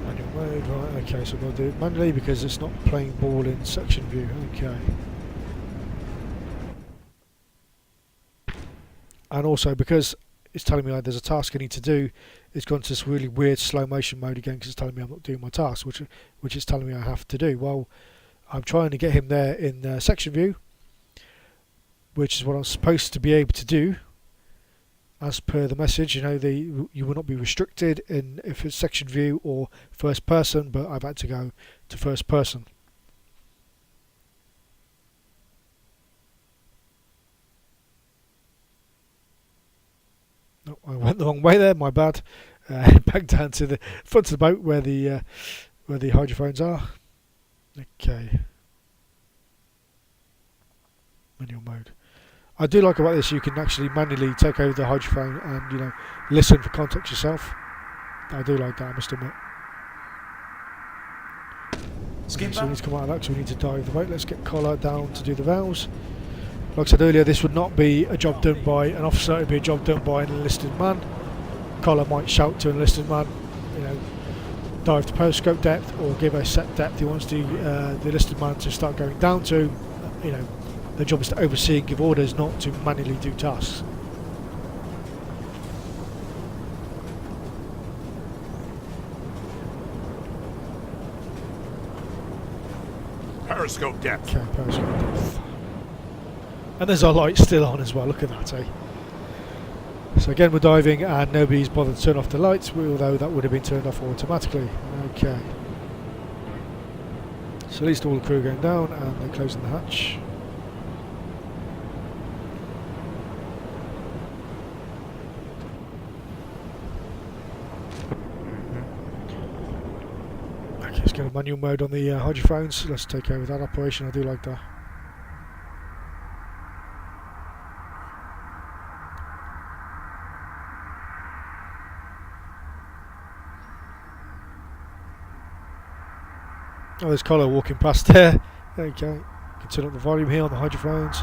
Speaker 1: on. Manual mode, right, okay, so we'll do it manually because it's not playing ball in section view, okay. And also because it's telling me like there's a task I need to do, it's gone to this really weird slow motion mode again because it's telling me I'm not doing my task, which is telling me I have to do. Well, I'm trying to get him there in section view, which is what I'm supposed to be able to do as per the message. You will not be restricted in if it's section view or first person, but I've had to go to first person. Oh, I went the wrong way there, my bad. Back down to the front of the boat where the hydrophones are. Okay. Manual mode. I do like about this, you can actually manually take over the hydrophone and listen for contact yourself. I do like that, I must admit.
Speaker 3: Skipper.
Speaker 1: So we need to come out of that because we need to dive the boat. Let's get collar down to do the valves. Like I said earlier, this would not be a job done by an officer, it would be a job done by an enlisted man. Collar might shout to an enlisted man, dive to periscope depth or give a set depth he wants the enlisted man to start going down to. Their job is to oversee and give orders, not to manually do tasks.
Speaker 2: Periscope depth.
Speaker 1: Okay, periscope depth. And there's our light still on as well, look at that, eh? So again we're diving and nobody's bothered to turn off the lights, although that would have been turned off automatically. Okay. So at least all the crew are going down and they're closing the hatch. Okay, let's go to manual mode on the hydrophones. Let's take over that operation, I do like that. Oh, there's Colo walking past there. Okay, you can turn up the volume here on the hydrophones.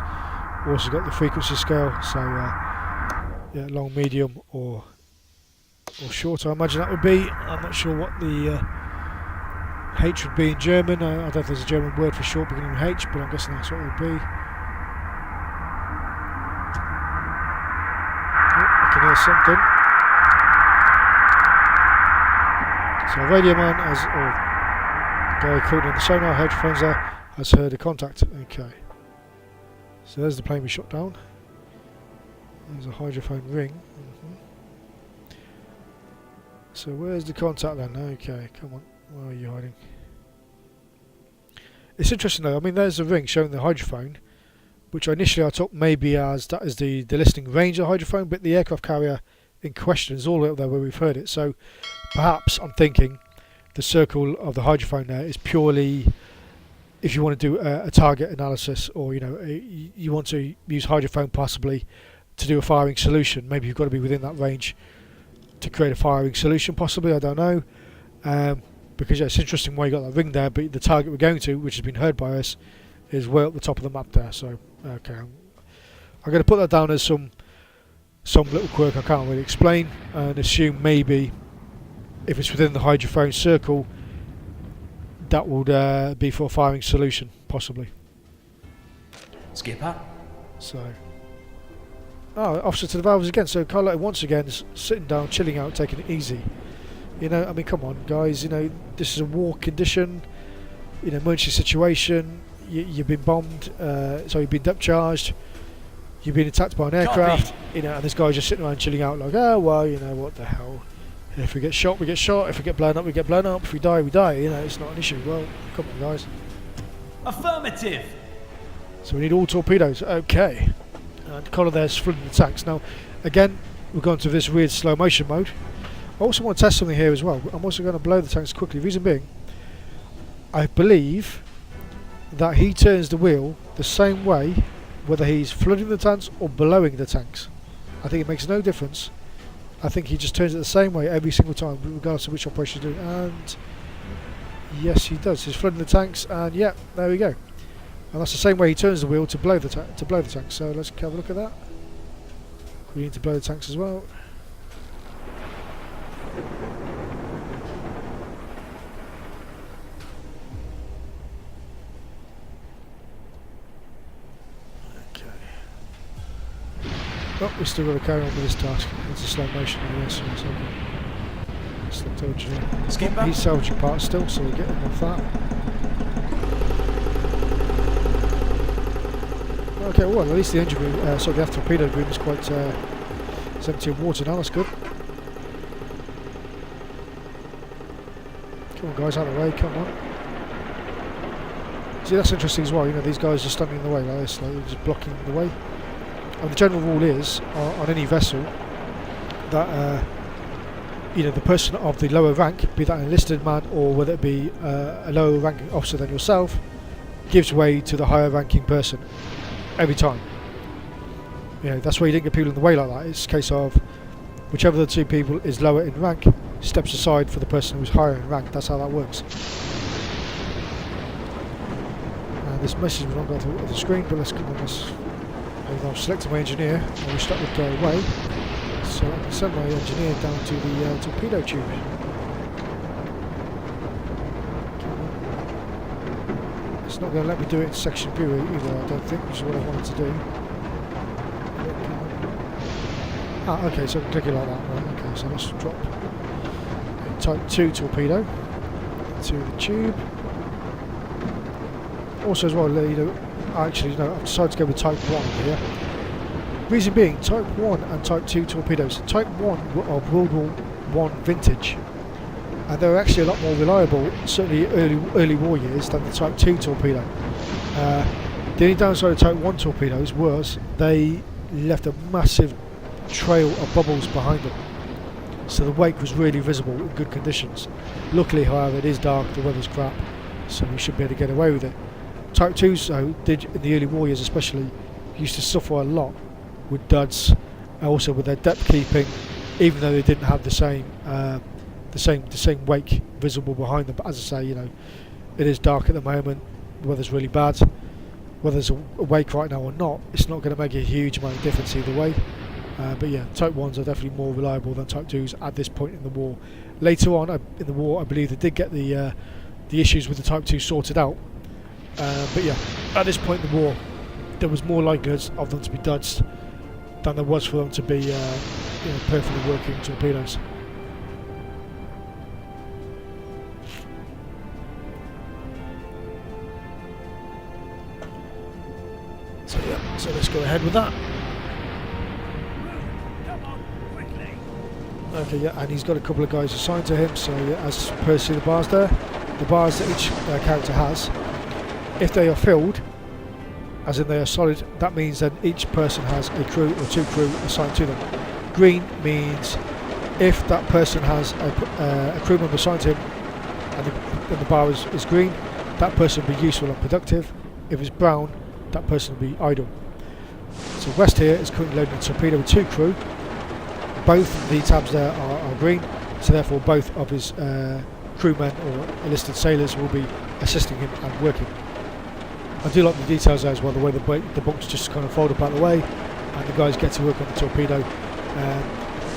Speaker 1: Also got the frequency scale, so yeah, long, medium, or short. I imagine that would be. I'm not sure what the H would be in German. I don't know if there's a German word for short beginning with H, but I'm guessing that's what it would be. Oh, I can hear something. So radio man guy caught in the sonar headphones there has heard a contact. Okay, so there's the plane we shot down. There's a hydrophone ring. So where's the contact then? Okay, come on, where are you hiding? It's interesting though, I mean there's a ring showing the hydrophone, which initially I took maybe as that is the listening range of the hydrophone, but the aircraft carrier in question is all the way up there where we've heard it. So perhaps I'm thinking the circle of the hydrophone there is purely if you want to do a target analysis, or you want to use hydrophone possibly to do a firing solution. Maybe you've got to be within that range to create a firing solution possibly, I don't know, because yeah, it's interesting why you got that ring there, but the target we're going to, which has been heard by us, is way up the top of the map there. So okay, I'm going to put that down as some little quirk I can't really explain, and assume maybe if it's within the hydrophone circle, that would be for a firing solution, possibly.
Speaker 3: Skipper.
Speaker 1: So, officer to the valves again. So Carlo once again is sitting down, chilling out, taking it easy. I mean, come on, guys. This is a war condition. Emergency situation. You've been bombed. So you've been depth charged. You've been attacked by an aircraft. And this guy's just sitting around chilling out, like, oh well, what the hell. If we get shot, we get shot. If we get blown up, we get blown up. If we die, we die. It's not an issue. Well, come on, guys.
Speaker 3: Affirmative.
Speaker 1: So we need all torpedoes. Okay. And Connor there's flooding the tanks. Now, again, we've gone to this weird slow motion mode. I also want to test something here as well. I'm also going to blow the tanks quickly. Reason being, I believe that he turns the wheel the same way, whether he's flooding the tanks or blowing the tanks. I think it makes no difference. I think he just turns it the same way every single time, regardless of which operation he's doing. And yes, he does. He's flooding the tanks, and yeah, there we go. And that's the same way he turns the wheel to blow the tanks. So let's have a look at that. We need to blow the tanks as well. Oh, we're still going to carry on with this task. It's a slow motion of this.
Speaker 3: Skipper.
Speaker 1: He's salvaging parts still, so we're getting off that. Okay, well, at least the engine room, the aft torpedo room is quite it's empty of water now. That's good. Come on, guys, out of the way. Come on. See, that's interesting as well. These guys are standing in the way like this, like they're just blocking the way. And the general rule is, on any vessel, that the person of the lower rank, be that an enlisted man or whether it be a lower ranking officer than yourself, gives way to the higher ranking person every time. That's why you didn't get people in the way like that. It's a case of whichever of the two people is lower in rank steps aside for the person who's higher in rank. That's how that works. And this message will not go to the screen, but let's come on this. I'm selecting my engineer, and we start with go away, so I can send my engineer down to the torpedo tube. It's not going to let me do it in section view either, I don't think, which is what I wanted to do. Okay, so I can click it like that, right? Okay, so let's drop a Type 2 torpedo to the tube. Also as well, you know, actually, you know, I've decided to go with Type 1 here. Reason being, Type 1 and Type 2 torpedoes. Type 1 were of World War 1 vintage, and they were actually a lot more reliable, certainly early war years, than the Type 2 torpedo. The only downside of Type 1 torpedoes was they left a massive trail of bubbles behind them, so the wake was really visible in good conditions. Luckily, however, it is dark, the weather's crap, so we should be able to get away with it. Type 2s though, did in the early war years especially, used to suffer a lot with duds, and also with their depth keeping, even though they didn't have the same wake visible behind them. But as I say, you know, it is dark at the moment, the weather's really bad. Whether there's a wake right now or not, it's not going to make a huge amount of difference either way. But yeah, Type 1s are definitely more reliable than Type 2s at this point in the war. Later on in the war, I believe they did get the issues with the Type 2 sorted out. But yeah, at this point in the war, there was more likelihood of them to be duds than there was for them to be you know, perfectly working torpedoes. So yeah, so let's go ahead with that. Okay, yeah, and he's got a couple of guys assigned to him, so yeah, as per see the bars there, the bars that each character has, if they are filled, as in they are solid, that means that each person has a crew or 2 crew assigned to them. Green means if that person has a crew member assigned to him and the bar is green, that person will be useful and productive. If it's brown, that person will be idle. So West here is currently loading a torpedo with 2 crew. Both the tabs there are green, so therefore both of his crewmen or enlisted sailors will be assisting him and working. I do like the details there as well, the way the bunks just kind of fold up out of the way and the guys get to work on the torpedo.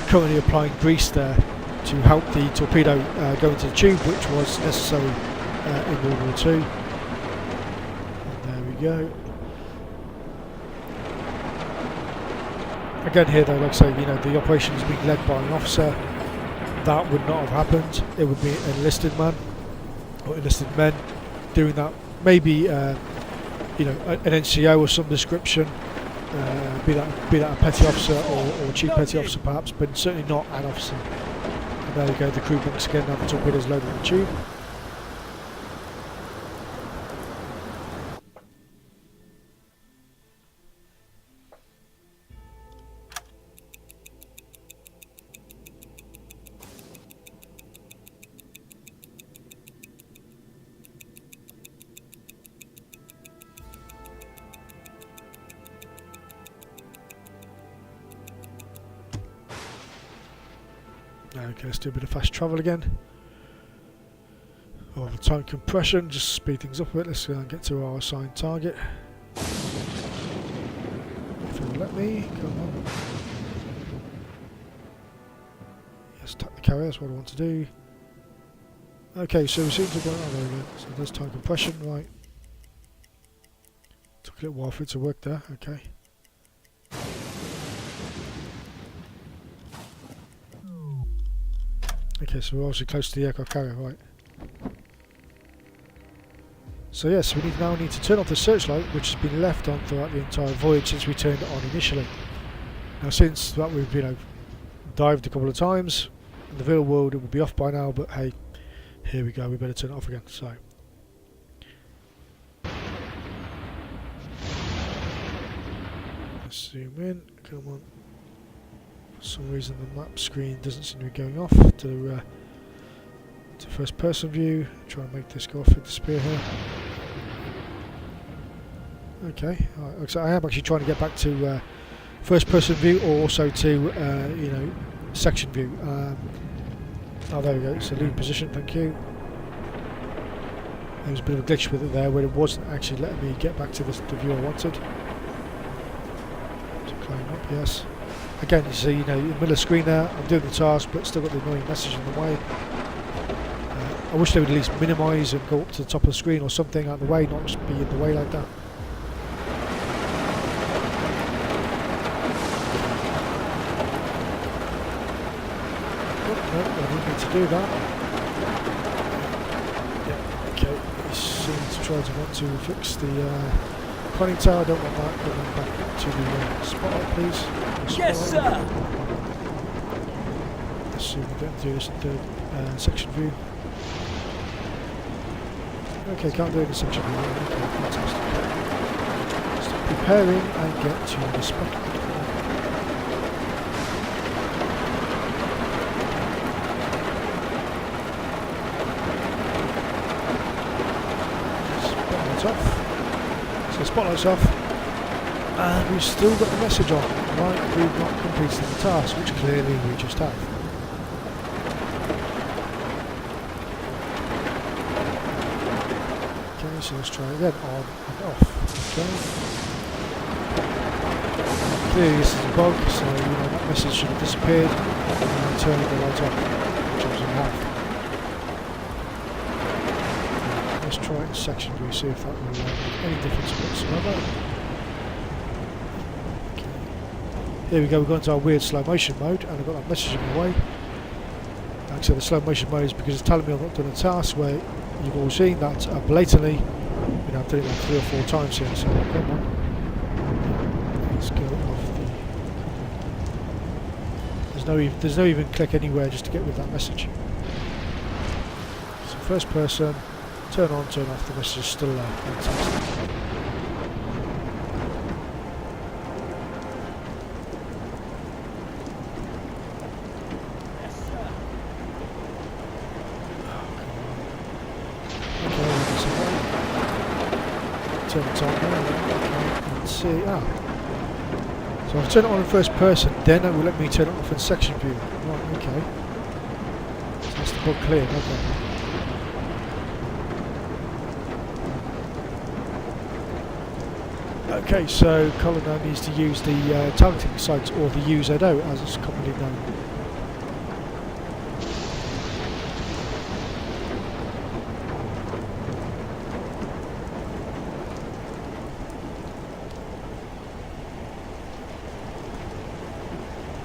Speaker 1: Currently applying grease there to help the torpedo go into the tube, which was necessary in World War II. And there we go. Again here though, like I say, you know, the operation is being led by an officer. That would not have happened. It would be an enlisted man or enlisted men doing that. Maybe you know, an NCO of some description, be that a petty officer or chief petty officer perhaps, but certainly not an officer. And there you go, the crew bunks again, now the torpedoes loaded in the tube. Okay, let's do a bit of fast travel again. Oh, the time compression, just speed things up a bit. Let's go and get to our assigned target. If it'll let me, come on. Yes, tap the carrier, that's what I want to do. Okay, so we seem to go, oh there we go. So there's time compression, right. Took a little while for it to work there, okay. Okay, so we're obviously close to the aircraft carrier, right. So yes, we now need to turn off the searchlight, which has been left on throughout the entire voyage since we turned it on initially. Now since that we've, you know, dived a couple of times, in the real world it would be off by now, but hey, here we go, we better turn it off again, so. Let's zoom in, come on. For some reason the map screen doesn't seem to be going off to first person view. Try and make this go off and disappear here. Okay, right, so I am actually trying to get back to first person view or also to you know, section view. Oh there we go, it's a lead position, thank you. There was a bit of a glitch with it there where it wasn't actually letting me get back to the view I wanted. To climb up, yes. Again, you see, you know, in the middle of the screen there, I'm doing the task, but still got the annoying message in the way. I wish they would at least minimise and go up to the top of the screen or something out of the way, not just be in the way like that. Oh, no, I didn't need to do that. Yeah, okay, he seems to try to want to fix the conning tower. I don't want that going back to the spotlight, please.
Speaker 3: Yes, sir.
Speaker 1: Let's see if we can do this in third section view. Okay, can't do it in section view. Okay, fantastic. Start preparing and get to the spotlight. Off. So spotlight's off, and we've still got the message on. Right, we've not completed the task, which clearly we just have. Okay, so let's try again. On and off. Okay. Clearly this is a bug, so that message should have disappeared, and turning the light off, which obviously we have. Let's try it in section view, see if that will make any difference whatsoever. Okay. Here we go, we've gone into our weird slow motion mode, and I've got that message in my way. Like I said, the slow motion mode is because it's telling me I've not done a task where you've all seen that blatantly. I've done it like 3 or 4 times here, so come on. Let's go off the... There's no even click anywhere just to get rid of that message. So first person. Turn on, turn off, the message is still there. Fantastic. Okay, turn it on there. Okay, let's see. So I've turned it on in first person, then it will let me turn it off in section view. Right, okay. So that's the bug cleared, okay. Okay, so Colin now needs to use the targeting sites, or the UZO as it's commonly known.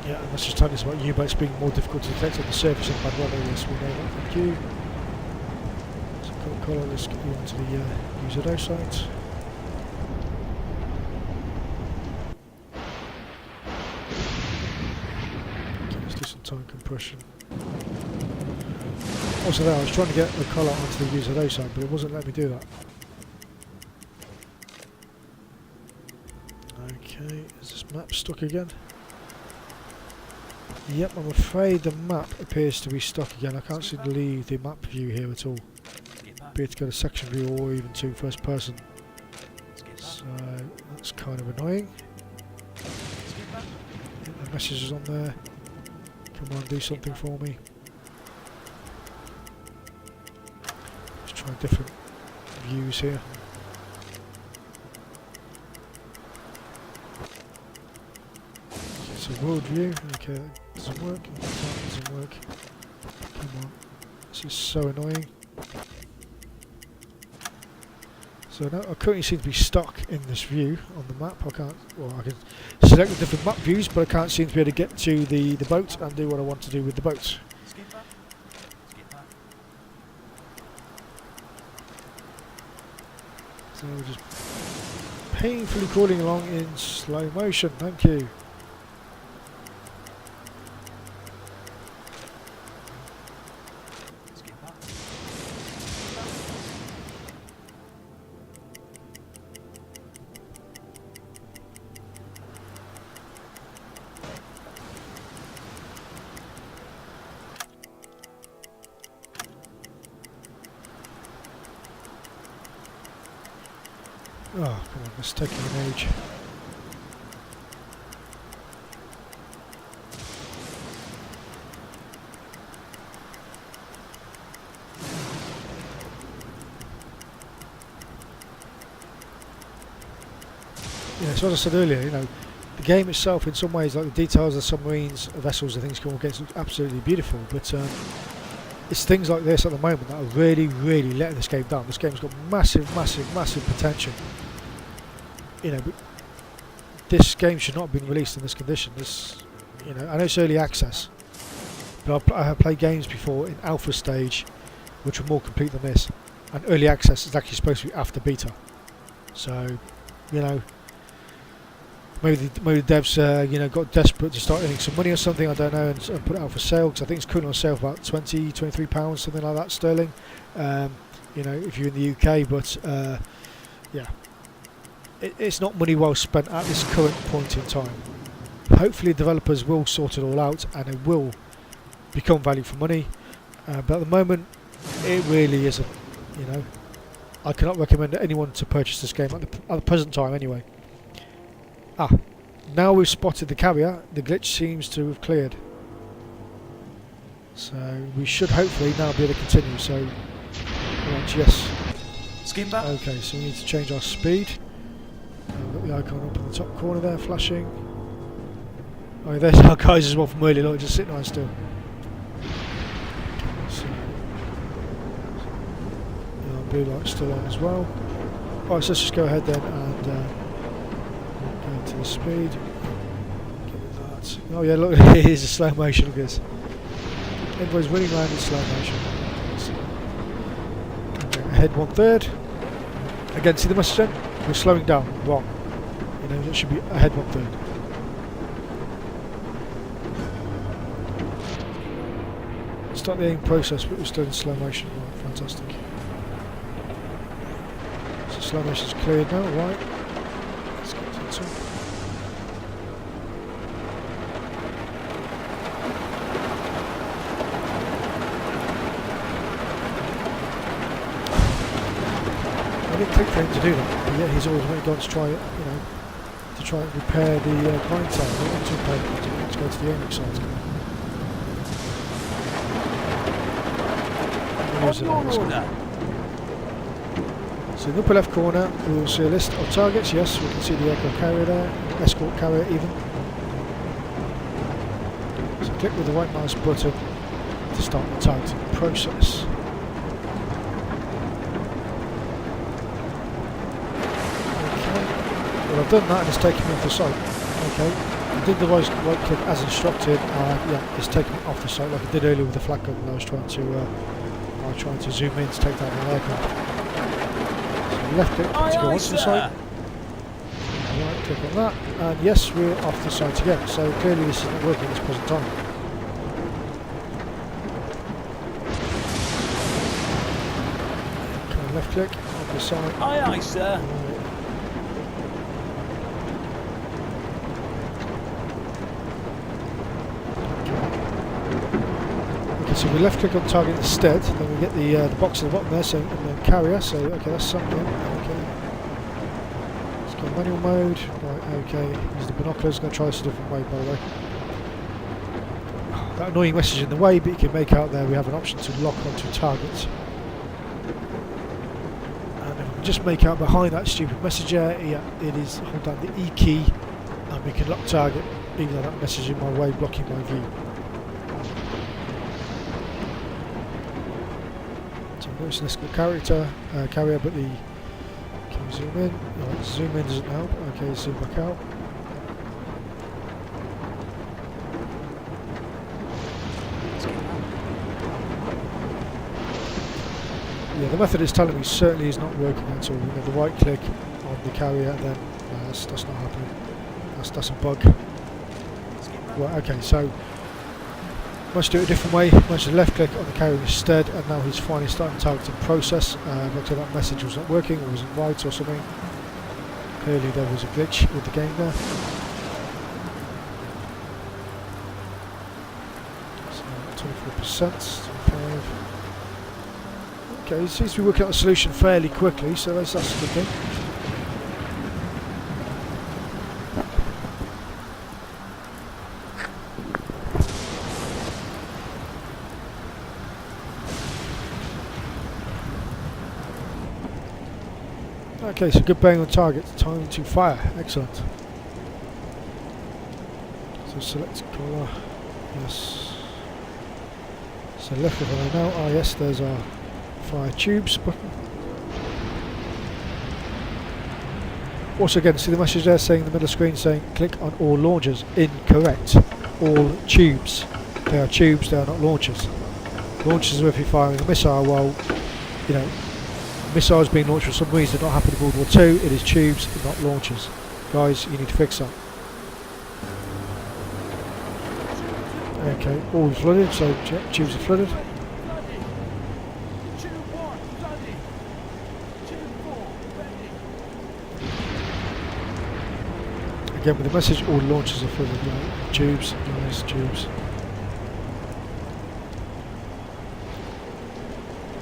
Speaker 1: Yeah, and that's just telling us about U-boats being more difficult to detect on the surface in bad weather. Yes, we know that, thank you. So Colin, let's get you onto the UZO site. Time compression. Also there, I was trying to get the collar onto the UZO side, but it wasn't letting me do that. Okay, is this map stuck again? Yep, I'm afraid the map appears to be stuck again. I can't seem to leave the map view here at all. Be it to go to section view or even to first person. So that's kind of annoying. The message is on there. Come on, do something for me. Let's try different views here. It's a world view. Okay, that doesn't work. That doesn't work. Come on. This is so annoying. So now I currently seem to be stuck in this view on the map. I can select the different map views, but I can't seem to be able to get to the boat and do what I want to do with the boat. So we're just painfully crawling along in slow motion. Thank you. Oh, come on, it's taking an age. Yeah, so as I said earlier, the game itself in some ways, like the details of submarines, vessels and things can all get absolutely beautiful, but it's things like this at the moment that are really, really letting this game down. This game's got massive, massive, massive potential. But this game should not have been released in this condition. I know it's early access, but I have played games before in alpha stage, which were more complete than this. and early access is actually supposed to be after beta. So, you know, maybe the devs you know, got desperate to start earning some money or something, I don't know, and put it out for sale, because I think it's currently on sale for about £23, something like that sterling, you know, if you're in the UK. But yeah, it's not money well spent at this current point in time. Hopefully developers will sort it all out and it will become value for money, but at the moment it really isn't. You know, I cannot recommend anyone to purchase this game at the present time anyway. Now we've spotted the carrier, the glitch seems to have cleared, so we should hopefully now be able to continue. So right, yes,
Speaker 3: Skipper.
Speaker 1: okay, so we need to change our speed. We've got the icon up in the top corner there flashing. Oh, there's our guys as well from earlier, look, just sitting nice still. So, yeah, blue light's still on as well. Alright, so let's just go ahead then and go to the speed. Get that. Oh yeah, look, here's a slow motion, look at this. Everybody's running around in slow motion. Okay, ahead 1/3. Again, see the message then? We're slowing down, wrong. You know, it should be ahead 1/3. Start the aim process, but we're still in slow motion. Right, fantastic. So slow motion's cleared now, right? Let's get to the top. I didn't click for him to do that, but yet he's always gone to try it, you know, to try and repair the blind side. I want to repair it, to go to the aiming side. So in the upper left corner we will see a list of targets. Yes, we can see the aircraft carrier there, escort carrier even. So click with the right mouse button to start the targeting process. Okay, well I've done that and it's taken me off the site. Okay, I did the right click as instructed, yeah, it's taken me off the site like I did earlier with the flak gun when I was trying to zoom in to take down the aircraft. So left click to go onto the site, right click on that, and yes, we're off the site again. So clearly this isn't working at this present time. Okay, left click on the site.
Speaker 3: Aye, aye, sir. So we left click on target instead, then we get the box at the bottom there, so and then carrier, so okay, that's something. Okay. Let's go manual mode, right, okay, use the binoculars, going to try this a different way by the way. That annoying message in the way, but you can make out there we have an option to lock onto target. And if we can just make out behind that stupid message there, yeah, it is hold down the E key and we can lock target, even though that message in my way blocking my view. It's an escort carrier, but the can we zoom in? No, zoom in doesn't help. Okay, zoom back out. Yeah, the method it's telling me certainly is not working at all. You know, the right click on the carrier, then that's not happening. That's a bug. Right, okay, so let's do it a different way. Let's left click on the carrier instead, and now he's finally starting the targeting process. Looks like that message was not working or wasn't right or something. Clearly there was a glitch with the game there. So 24%, 25. Okay, he seems to be working out the solution fairly quickly, so that's a good thing. Okay, so good bearing on target, time to fire, excellent. So select colour, yes. So left click on there now, ah yes, there's our fire tubes button. Also again, see the message there saying in the middle screen saying click on all launchers, incorrect. All tubes, they are tubes, they are not launchers. Launchers are if you're firing a missile while, you know, missiles being launched from submarines did not happen in World War II. It is tubes, not launchers. Guys, you need to fix that. Okay, all flooded, so tubes are flooded. Again with the message, all launchers are flooded. Right? Tubes, nice tubes.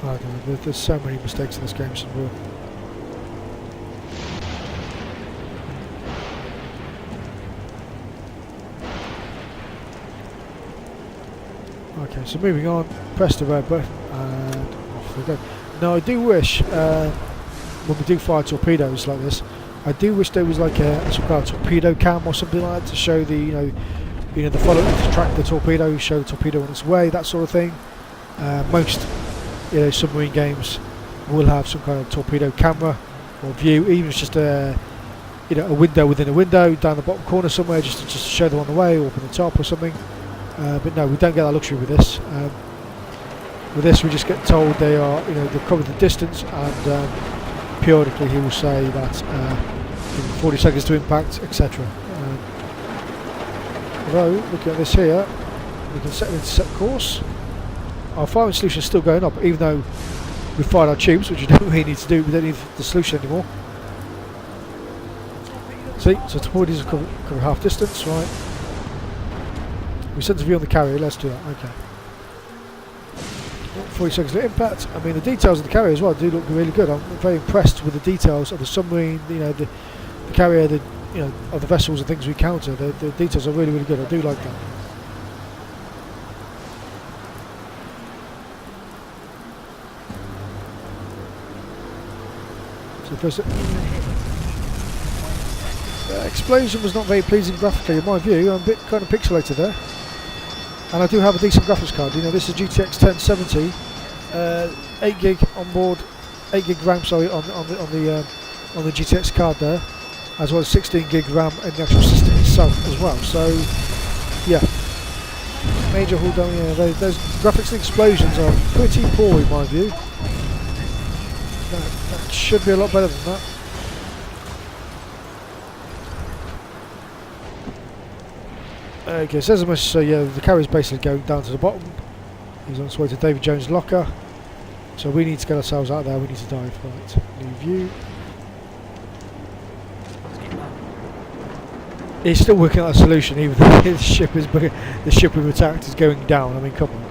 Speaker 3: I don't know, there's so many mistakes in this game, it's unreal. Okay, so moving on, press the red button and off we go. Now I do wish, when we do fire torpedoes like this, I do wish there was like some kind of torpedo cam or something like that to show the, you know the follow, to track the torpedo, show the torpedo on its way, that sort of thing. Most, submarine games will have some kind of torpedo camera or view, even if it's just a window within a window down the bottom corner somewhere, just to show them on the way, or up on the top or something. But no, we don't get that luxury with this. With this, we just get told they are, they've covered the distance, and periodically he will say that 40 seconds to impact, etc. Although, looking at this here, we can set an intercept course. Our firing solution is still going up, even though we fired our tubes, which we don't really need to do. We don't need the solution anymore. See, so torpedoes cover half distance, right? We sent a view on the carrier, let's do that, okay. 40 seconds to impact. I mean, the details of the carrier as well do look really good. I'm very impressed with the details of the submarine, the carrier, of the vessels and things we encounter. The details are really, really good. I do like that. So first, the explosion was not very pleasing graphically in my view. I'm a bit kind of pixelated there. And I do have a decent graphics card. This is GTX 1070, 8 gig on board, 8 gig RAM. Sorry, on the GTX card there, as well as 16 gig RAM in the actual system itself as well. So, yeah, major hold down. Yeah, those graphics and explosions are pretty poor in my view. That should be a lot better than that. Okay, it says so yeah, the carrier's basically going down to the bottom. He's on his way to David Jones' locker. So we need to get ourselves out there, we need to dive. Right, new view. He's still working out a solution, even though the ship we've attacked is going down. I mean, come on.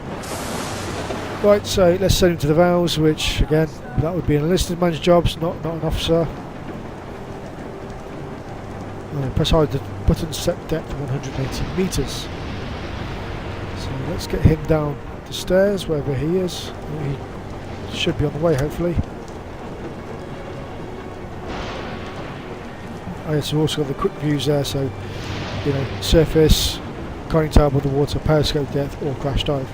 Speaker 3: Right, so let's send him to the valves, which again, that would be an enlisted man's job, not an officer. Press hard the button, set depth 180 metres. So let's get him down the stairs, wherever he is. He should be on the way, hopefully. Oh yes, we've also got the quick views there, so surface, conning tower above the water, periscope depth, or crash dive,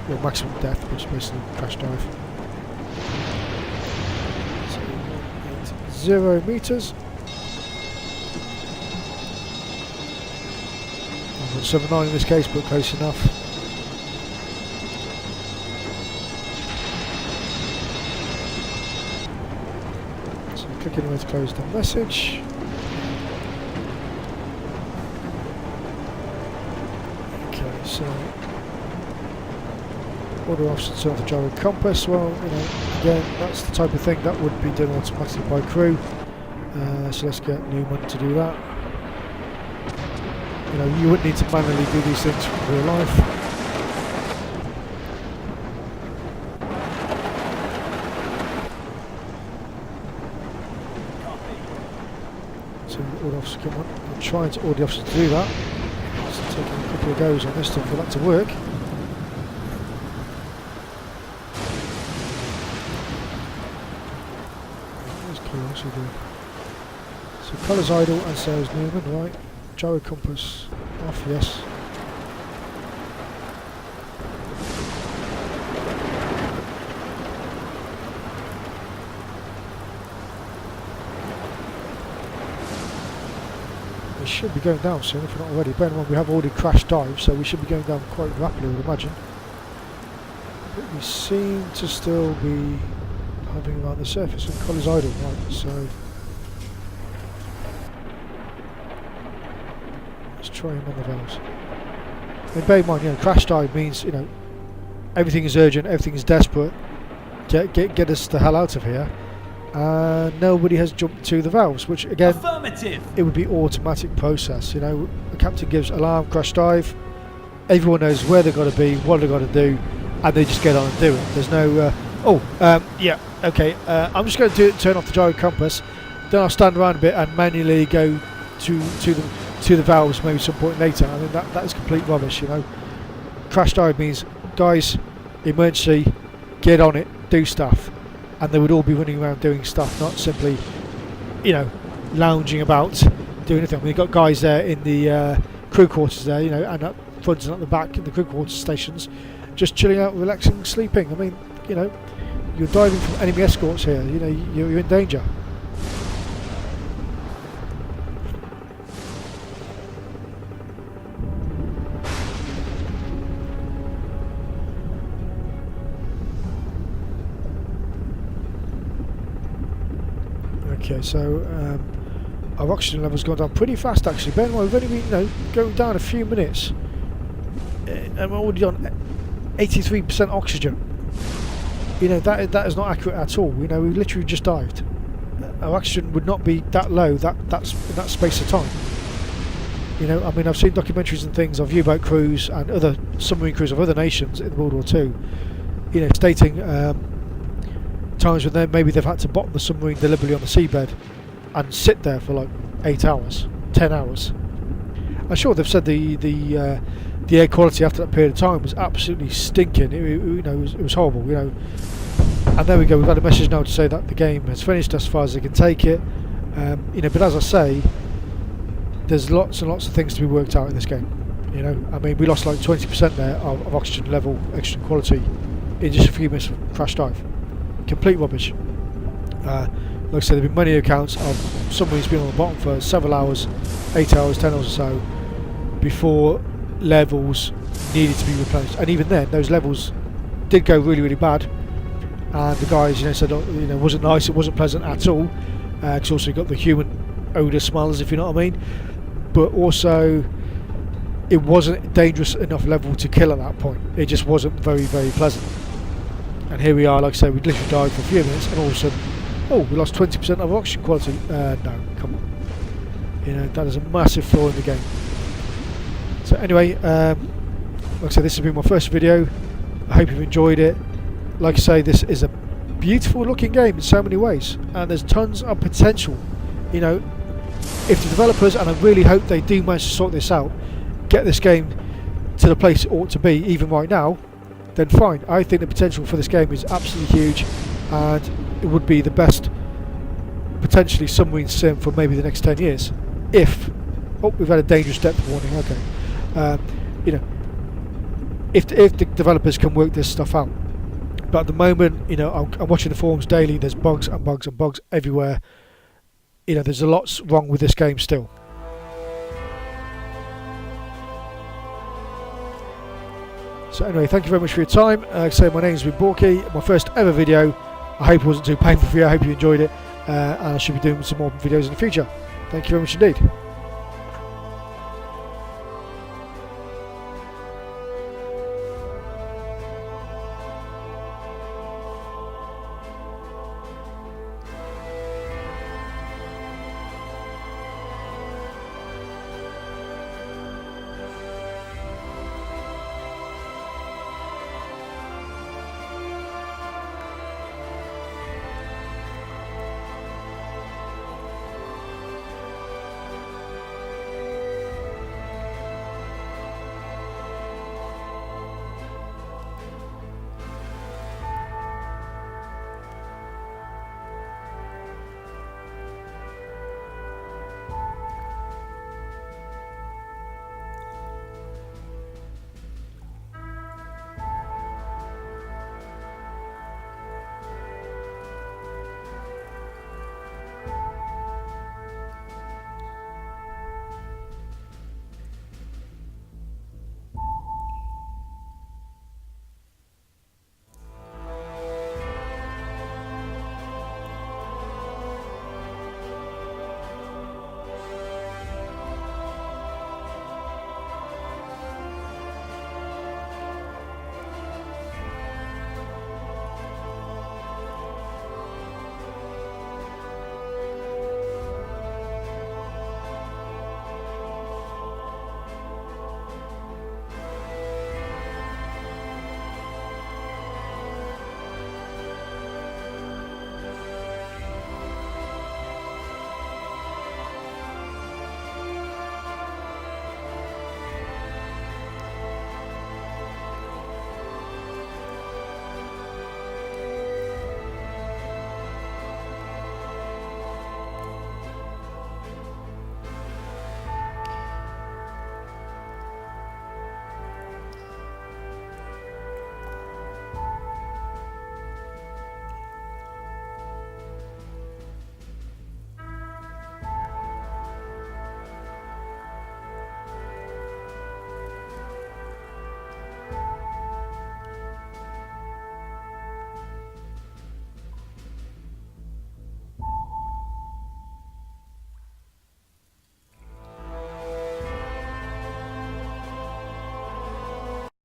Speaker 3: or maximum depth, which is basically crash dive. So 0 metres. 179 in this case, but close enough. So click anywhere to close the message. Okay, so order officer to turn off the gyro compass. Well, again, that's the type of thing that would be done automatically by crew. So let's get Newman to do that. You wouldn't need to manually do these things in real life. So order officer, come on. I'm trying to order the officer to do that. It's taking a couple of goes on this time for that to work. So colours idle and sails Newman, right? Gyro compass off, yes. We should be going down soon if we're not already. Bear in mind we have already crash dived, so we should be going down quite rapidly, I would imagine. But we seem to still be hovering around the surface and colours idle, right, so let's try and run the valves. And bear in mind, you know, crash dive means, you know, everything is urgent, everything is desperate, get us the hell out of here, and nobody has jumped to the valves, which again, it would be automatic process, you know, the captain gives alarm, crash dive, everyone knows where they've got to be, what they've got to do, and they just get on and do it. There's no, yeah, okay, I'm just going to turn off the gyro compass, then I'll stand around a bit and manually go to the valves maybe some point later. I mean, that is complete rubbish, you know. Crash dive means, guys, emergency, get on it, do stuff, and they would all be running around doing stuff, not simply, you know, lounging about, doing anything. I mean, you've got guys there in the crew quarters there, you know, and up front and at the back in the crew quarters stations, just chilling out, relaxing, sleeping. I mean, you know, you're diving from enemy escorts here, you know, you're in danger. Okay, so our oxygen level's gone down pretty fast actually. Bear in mind, we've only been, you know, going down a few minutes, and we're already on 83% oxygen. You know, that is not accurate at all. You know, we literally just dived. Our oxygen would not be that low that's in that space of time. You know, I mean, I've seen documentaries and things of U-boat crews and other submarine crews of other nations in World War II, you know, stating times when maybe they've had to bottom the submarine deliberately on the seabed and sit there for like 8 hours, 10 hours. I'm sure they've said the air quality after that period of time was absolutely stinking. You know, it was horrible. You know, and there we go. We've had a message now to say that the game has finished as far as they can take it. You know, but as I say, there's lots and lots of things to be worked out in this game. You know, I mean, we lost like 20% there of oxygen level, oxygen quality in just a few minutes of crash dive. Complete rubbish. Like I said, there have been many accounts of submarines being on the bottom for several hours, 8 hours, 10 hours or so, before levels needed to be replenished. And even then, those levels did go really, really bad. And the guys, you know, said, you know, it wasn't nice, it wasn't pleasant at all. Because also you got the human odour smells, if you know what I mean. But also, it wasn't dangerous enough level to kill at that point. It just wasn't very, very pleasant. And here we are, like I said, we literally died for a few minutes, and all of a sudden, oh, we lost 20% of oxygen quality. No, come on. You know, that is a massive flaw in the game. So anyway, like I said, this has been my first video. I hope you've enjoyed it. Like I say, this is a beautiful looking game in so many ways, and there's tons of potential. You know, if the developers, and I really hope they do manage to sort this out, get this game to the place it ought to be, even right now, then fine. I think the potential for this game is absolutely huge, and it would be the best potentially submarine sim for maybe the next 10 years. If, oh, we've had a dangerous depth warning, okay. You know, if the developers can work this stuff out. But at the moment, you know, I'm watching the forums daily, there's bugs and bugs and bugs everywhere. You know, there's a lot wrong with this game still. So anyway, thank you very much for your time. Like I say, my name is Uboat, my first ever video. I hope it wasn't too painful for you, I hope you enjoyed it. And I should be doing some more videos in the future. Thank you very much indeed.